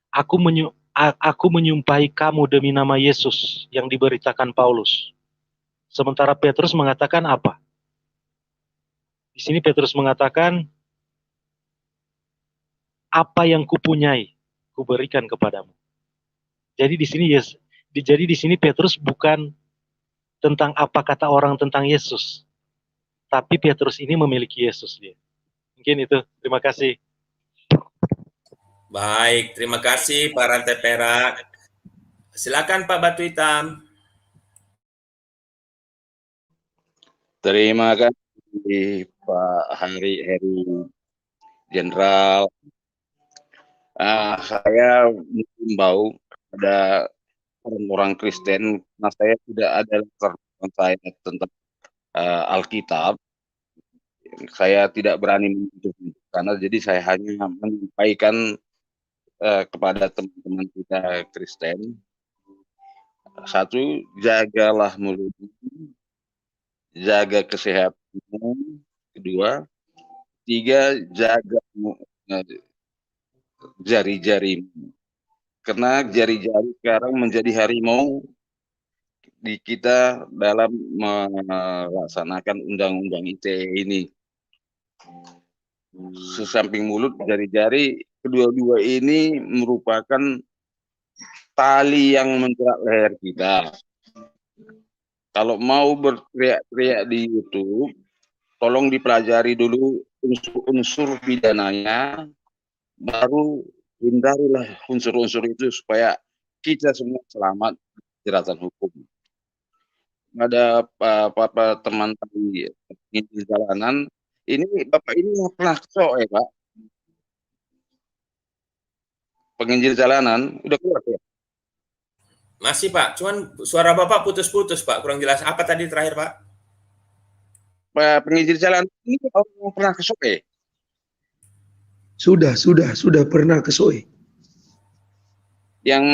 aku menyumpahi kamu demi nama Yesus yang diberitakan Paulus. Sementara Petrus mengatakan apa? Di sini Petrus mengatakan, apa yang kupunyai, kuberikan kepadamu. Jadi di sini Petrus bukan tentang apa kata orang tentang Yesus, tapi Petrus ini memiliki Yesus dia. Mungkin itu. Terima kasih. Baik, terima kasih Pak Rantai Perak. Silakan Pak Batu Hitam. Terima kasih Pak Heri Jenderal. Saya mengimbau pada orang-orang Kristen, karena saya tidak ada latar saya tentang Alkitab. Saya tidak berani menuntut karena jadi saya hanya menyampaikan kepada teman-teman kita Kristen. 1, jagalah mulutmu, jaga kesehatanmu. 2, 3, jaga jari-jarimu. Karena jari-jari sekarang menjadi harimau di kita dalam melaksanakan undang-undang ITE ini. Sesamping mulut, jari-jari, kedua-dua ini merupakan tali yang menjerat leher kita. Kalau mau berteriak-teriak di YouTube, tolong dipelajari dulu unsur-unsur pidananya, baru hindarilah unsur-unsur itu supaya kita semua selamat jeratan hukum. Ada apa teman tadi di jalanan, ini Bapak ini pernah kesok ya Pak? Penginjil jalanan, udah keluar ya? Masih Pak, cuman suara Bapak putus-putus Pak, kurang jelas. Apa tadi terakhir Pak? Penginjil jalanan ini orang pernah kesok ya? Sudah pernah ke SOE. Yang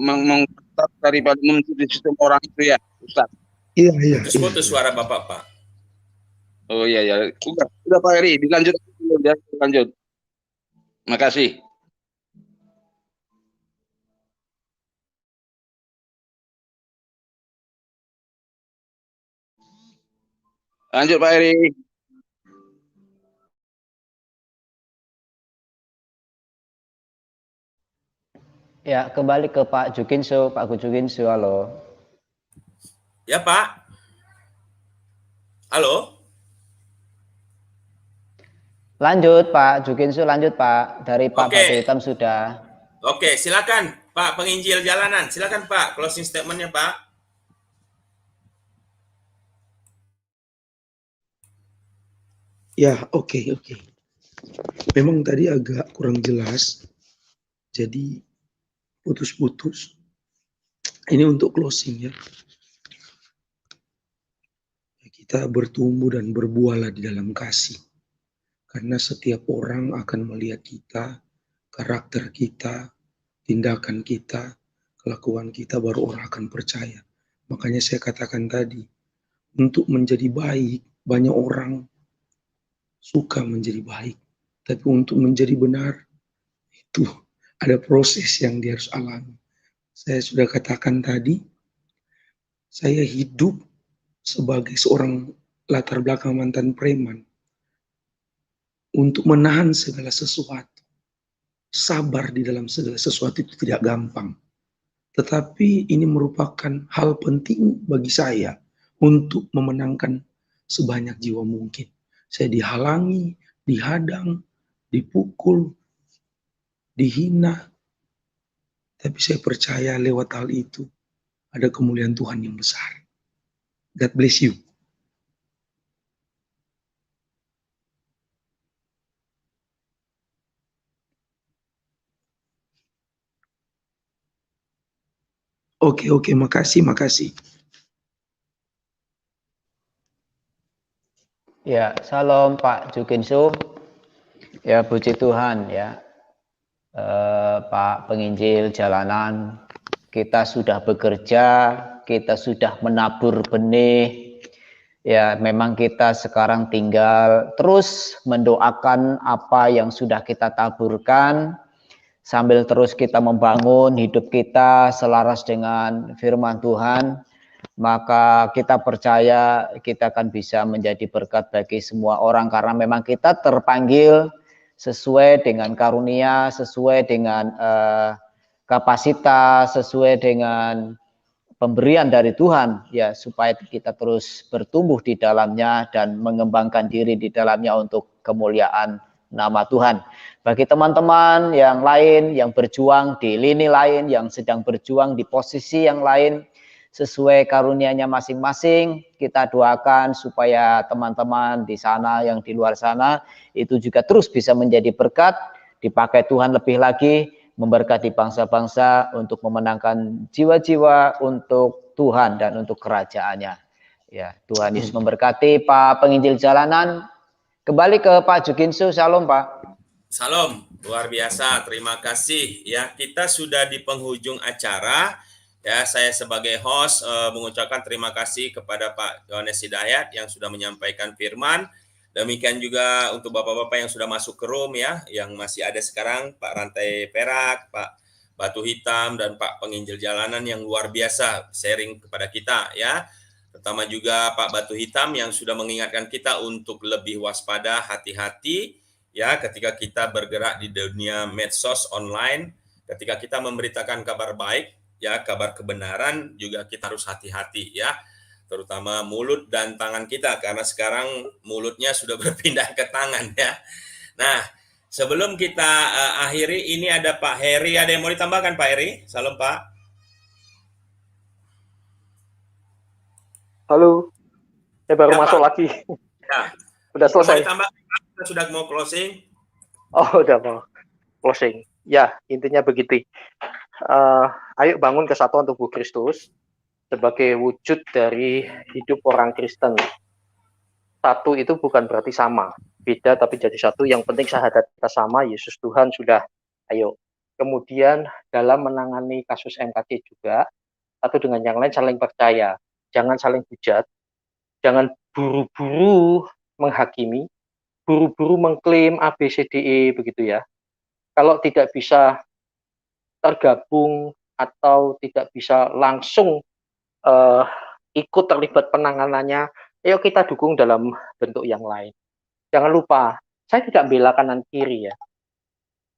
mengketat daripada menuntut sistem orang itu ya, Ustaz? Iya. Putus-putus suara Bapak Pak. Oh iya. Udah Pak Heri, dilanjut. Makasih. Lanjut Pak Heri. Ya, kembali ke Pak Jukinso. Pak Jukinso, halo. Ya Pak. Halo. Lanjut Pak Jukinso, lanjut Pak. Dari Pak Batu Hitam sudah. Oke, silakan Pak penginjil jalanan. Silakan Pak, closing statement-nya Pak. Ya, oke. Memang tadi agak kurang jelas. Jadi putus-putus. Ini untuk closing ya. Kita bertumbuh dan berbuahlah di dalam kasih. Karena setiap orang akan melihat kita, karakter kita, tindakan kita, kelakuan kita, baru orang akan percaya. Makanya saya katakan tadi, untuk menjadi baik, banyak orang suka menjadi baik. Tapi untuk menjadi benar, itu ada proses yang dia harus alami. Saya sudah katakan tadi, saya hidup sebagai seorang latar belakang mantan preman. Untuk menahan segala sesuatu. Sabar di dalam segala sesuatu itu tidak gampang. Tetapi ini merupakan hal penting bagi saya untuk memenangkan sebanyak jiwa mungkin. saya dihalangi, dihadang, dipukul, dihina. Tapi saya percaya lewat hal itu ada kemuliaan Tuhan yang besar. God bless you. Oke, makasih. Ya, salam Pak Jukinsu. Ya, puji Tuhan ya. Pak penginjil jalanan, kita sudah bekerja, kita sudah menabur benih. Ya, memang kita sekarang tinggal terus mendoakan apa yang sudah kita taburkan, sambil terus kita membangun hidup kita selaras dengan firman Tuhan. Maka kita percaya kita akan bisa menjadi berkat bagi semua orang, karena memang kita terpanggil sesuai dengan karunia, sesuai dengan kapasitas, sesuai dengan pemberian dari Tuhan, ya, supaya kita terus bertumbuh di dalamnya dan mengembangkan diri di dalamnya untuk kemuliaan nama Tuhan. Bagi teman-teman yang lain yang berjuang di lini lain, yang sedang berjuang di posisi yang lain, sesuai karunia-Nya masing-masing, kita doakan supaya teman-teman di sana, yang di luar sana, itu juga terus bisa menjadi berkat, dipakai Tuhan lebih lagi, memberkati bangsa-bangsa untuk memenangkan jiwa-jiwa untuk Tuhan dan untuk kerajaannya. Ya, Tuhan Yesus memberkati Pak penginjil jalanan. Kembali ke Pak Jukinsu, salam Pak. Salam, luar biasa, terima kasih. Ya, kita sudah di penghujung acara. Ya, saya sebagai host mengucapkan terima kasih kepada Pak Yohanes Hidayat yang sudah menyampaikan firman. Demikian juga untuk bapak-bapak yang sudah masuk ke room ya, yang masih ada sekarang, Pak Rantai Perak, Pak Batu Hitam, dan Pak Penginjil Jalanan yang luar biasa sharing kepada kita ya. Pertama juga Pak Batu Hitam yang sudah mengingatkan kita untuk lebih waspada, hati-hati ya ketika kita bergerak di dunia medsos online, ketika kita memberitakan kabar baik ya, kabar kebenaran, juga kita harus hati-hati ya, terutama mulut dan tangan kita, karena sekarang mulutnya sudah berpindah ke tangan ya. Nah, sebelum kita akhiri, ini ada Pak Heri, ada yang mau ditambahkan Pak Heri? Salam Pak. Halo, saya baru Ya, masuk Pak. lagi. Ya. Udah selesai. Kita sudah mau closing. Oh, udah mau closing. Ya, intinya begitu. Ayo bangun kesatuan tubuh Kristus sebagai wujud dari hidup orang Kristen. Satu itu bukan berarti sama, beda tapi jadi satu. Yang penting syahadat kita sama, Yesus Tuhan sudah. Ayo. Kemudian dalam menangani kasus MKG juga, satu dengan yang lain saling percaya, jangan saling hujat, jangan buru-buru menghakimi, buru-buru mengklaim A, B, C, D, E, begitu ya. Kalau tidak bisa tergabung atau tidak bisa langsung ikut terlibat penanganannya, ayo kita dukung dalam bentuk yang lain. Jangan lupa, saya tidak bela kanan kiri ya.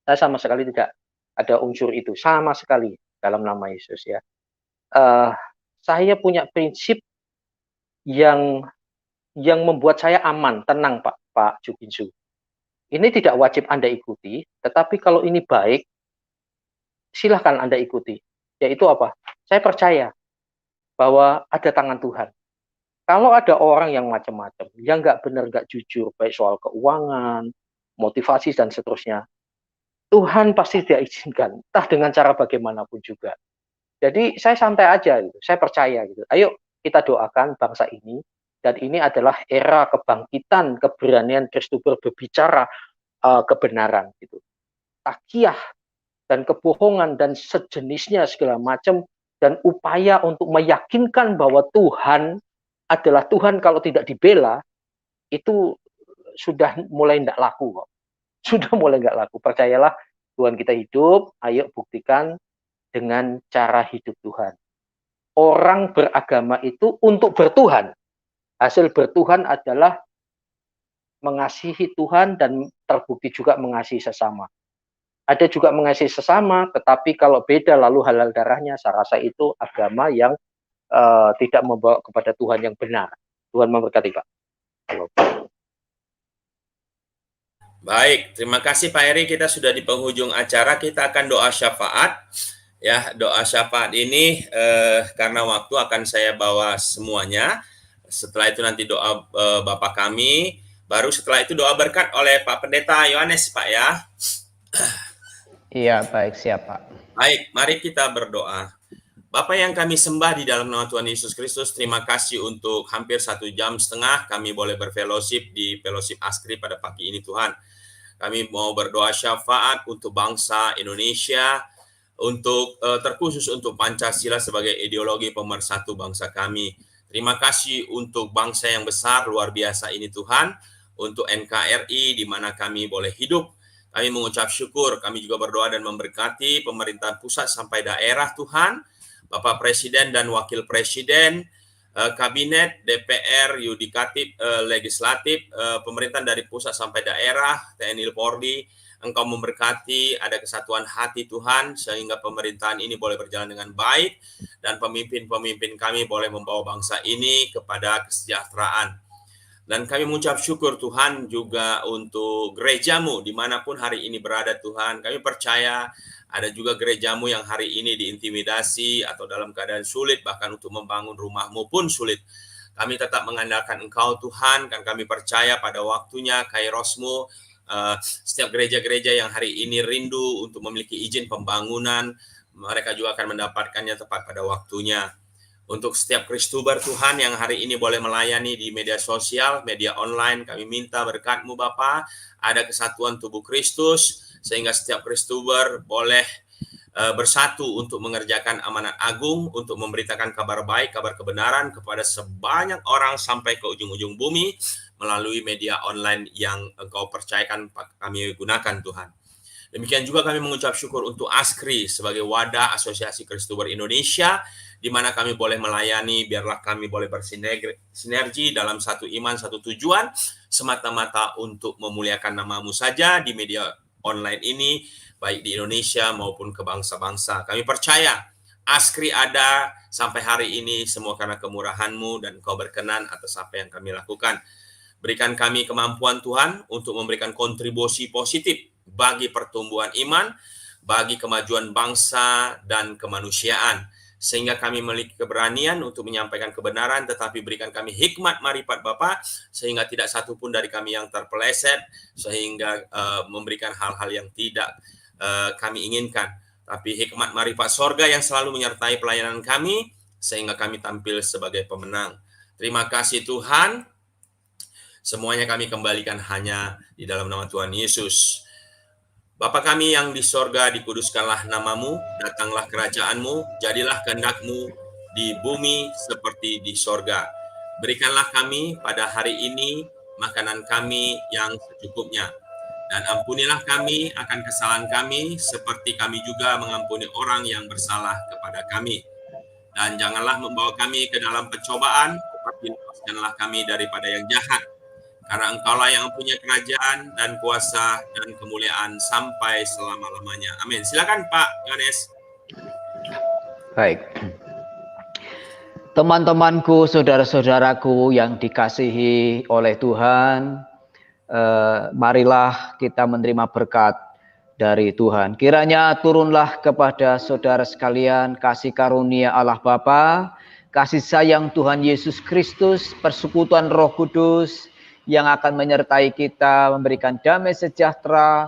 Saya sama sekali tidak ada unsur itu, sama sekali dalam nama Yesus ya. Saya punya prinsip yang membuat saya aman, tenang Pak Jukinsu. Ini tidak wajib Anda ikuti, tetapi kalau ini baik, silahkan Anda ikuti. Yaitu apa? Saya percaya bahwa ada tangan Tuhan. Kalau ada orang yang macam-macam, yang nggak benar, nggak jujur, baik soal keuangan, motivasi, dan seterusnya, Tuhan pasti tidak izinkan, entah dengan cara bagaimanapun juga. Jadi saya santai aja, gitu. Saya percaya. Gitu. Ayo kita doakan bangsa ini, dan ini adalah era kebangkitan, keberanian Kristus berbicara kebenaran. Gitu. Takiyah dan kebohongan dan sejenisnya segala macam, dan upaya untuk meyakinkan bahwa Tuhan adalah Tuhan kalau tidak dibela, itu sudah mulai tidak laku kok. Sudah mulai nggak laku. Percayalah, Tuhan kita hidup, ayo buktikan dengan cara hidup Tuhan. Orang beragama itu untuk bertuhan. Hasil bertuhan adalah mengasihi Tuhan dan terbukti juga mengasihi sesama. Ada juga mengasihi sesama, tetapi kalau beda lalu halal darahnya, saya rasa itu agama yang tidak membawa kepada Tuhan yang benar. Tuhan memberkati Pak. Halo. Baik, terima kasih Pak Heri. Kita sudah di penghujung acara. Kita akan doa syafaat. Ya, doa syafaat ini karena waktu akan saya bawa semuanya. Setelah itu nanti doa Bapak kami. Baru setelah itu doa berkat oleh Pak Pendeta Yohanes, Pak ya. Iya, baik, siap Pak. Baik, mari kita berdoa. Bapa yang kami sembah di dalam nama Tuhan Yesus Kristus, terima kasih untuk hampir 1,5 jam kami boleh berfellowship di Fellowship Askri pada pagi ini Tuhan. Kami mau berdoa syafaat untuk bangsa Indonesia, untuk terkhusus untuk Pancasila sebagai ideologi pemersatu bangsa kami. Terima kasih untuk bangsa yang besar luar biasa ini Tuhan, untuk NKRI di mana kami boleh hidup. Kami mengucap syukur, kami juga berdoa dan memberkati pemerintahan pusat sampai daerah Tuhan, Bapak Presiden dan Wakil Presiden, Kabinet, DPR, Yudikatif, Legislatif, pemerintahan dari pusat sampai daerah, TNI Polri, Engkau memberkati, ada kesatuan hati Tuhan, sehingga pemerintahan ini boleh berjalan dengan baik, dan pemimpin-pemimpin kami boleh membawa bangsa ini kepada kesejahteraan. Dan kami mengucap syukur Tuhan juga untuk gerejamu dimanapun hari ini berada Tuhan. Kami percaya ada juga gerejamu yang hari ini diintimidasi atau dalam keadaan sulit, bahkan untuk membangun rumahmu pun sulit. Kami tetap mengandalkan Engkau Tuhan, dan kami percaya pada waktunya kairosmu, setiap gereja-gereja yang hari ini rindu untuk memiliki izin pembangunan, mereka juga akan mendapatkannya tepat pada waktunya. Untuk setiap Kristuber Tuhan yang hari ini boleh melayani di media sosial, media online, kami minta berkat-Mu Bapa, ada kesatuan tubuh Kristus, sehingga setiap Kristuber boleh bersatu untuk mengerjakan amanat agung, untuk memberitakan kabar baik, kabar kebenaran kepada sebanyak orang sampai ke ujung-ujung bumi, melalui media online yang Engkau percayakan kami gunakan Tuhan. Demikian juga kami mengucap syukur untuk ASKRI sebagai wadah Asosiasi Kristuber Indonesia, di mana kami boleh melayani, biarlah kami boleh bersinergi dalam satu iman, satu tujuan, semata-mata untuk memuliakan nama-Mu saja di media online ini, baik di Indonesia maupun ke bangsa-bangsa. Kami percaya ASKRI ada sampai hari ini semua karena kemurahan-Mu dan Kau berkenan atas apa yang kami lakukan. Berikan kami kemampuan Tuhan untuk memberikan kontribusi positif bagi pertumbuhan iman, bagi kemajuan bangsa dan kemanusiaan, sehingga kami memiliki keberanian untuk menyampaikan kebenaran, tetapi berikan kami hikmat marifat Bapa, sehingga tidak satu pun dari kami yang terpeleset, sehingga memberikan hal-hal yang tidak kami inginkan. Tapi hikmat marifat sorga yang selalu menyertai pelayanan kami, sehingga kami tampil sebagai pemenang. Terima kasih Tuhan. Semuanya kami kembalikan hanya di dalam nama Tuhan Yesus. Bapa kami yang di sorga, dikuduskanlah nama-Mu, datanglah kerajaan-Mu, jadilah kehendak-Mu di bumi seperti di sorga. Berikanlah kami pada hari ini makanan kami yang secukupnya, dan ampunilah kami akan kesalahan kami, seperti kami juga mengampuni orang yang bersalah kepada kami. Dan janganlah membawa kami ke dalam pencobaan, tetapi lepaskanlah kami daripada yang jahat. Karena Engkaulah yang punya kerajaan dan kuasa dan kemuliaan sampai selama-lamanya. Amin. Silakan Pak Yohanes. Baik. Teman-temanku, saudara-saudaraku yang dikasihi oleh Tuhan, marilah kita menerima berkat dari Tuhan. Kiranya turunlah kepada saudara sekalian kasih karunia Allah Bapa, kasih sayang Tuhan Yesus Kristus, persekutuan Roh Kudus, yang akan menyertai kita, memberikan damai sejahtera,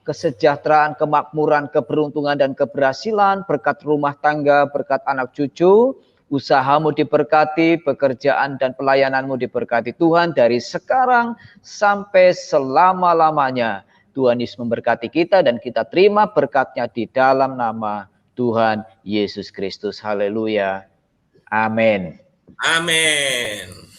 kesejahteraan, kemakmuran, keberuntungan, dan keberhasilan, berkat rumah tangga, berkat anak cucu, usahamu diberkati, pekerjaan dan pelayananmu diberkati Tuhan dari sekarang sampai selama-lamanya. Tuhan Yesus memberkati kita dan kita terima berkatnya di dalam nama Tuhan Yesus Kristus. Haleluya. Amin. Amin.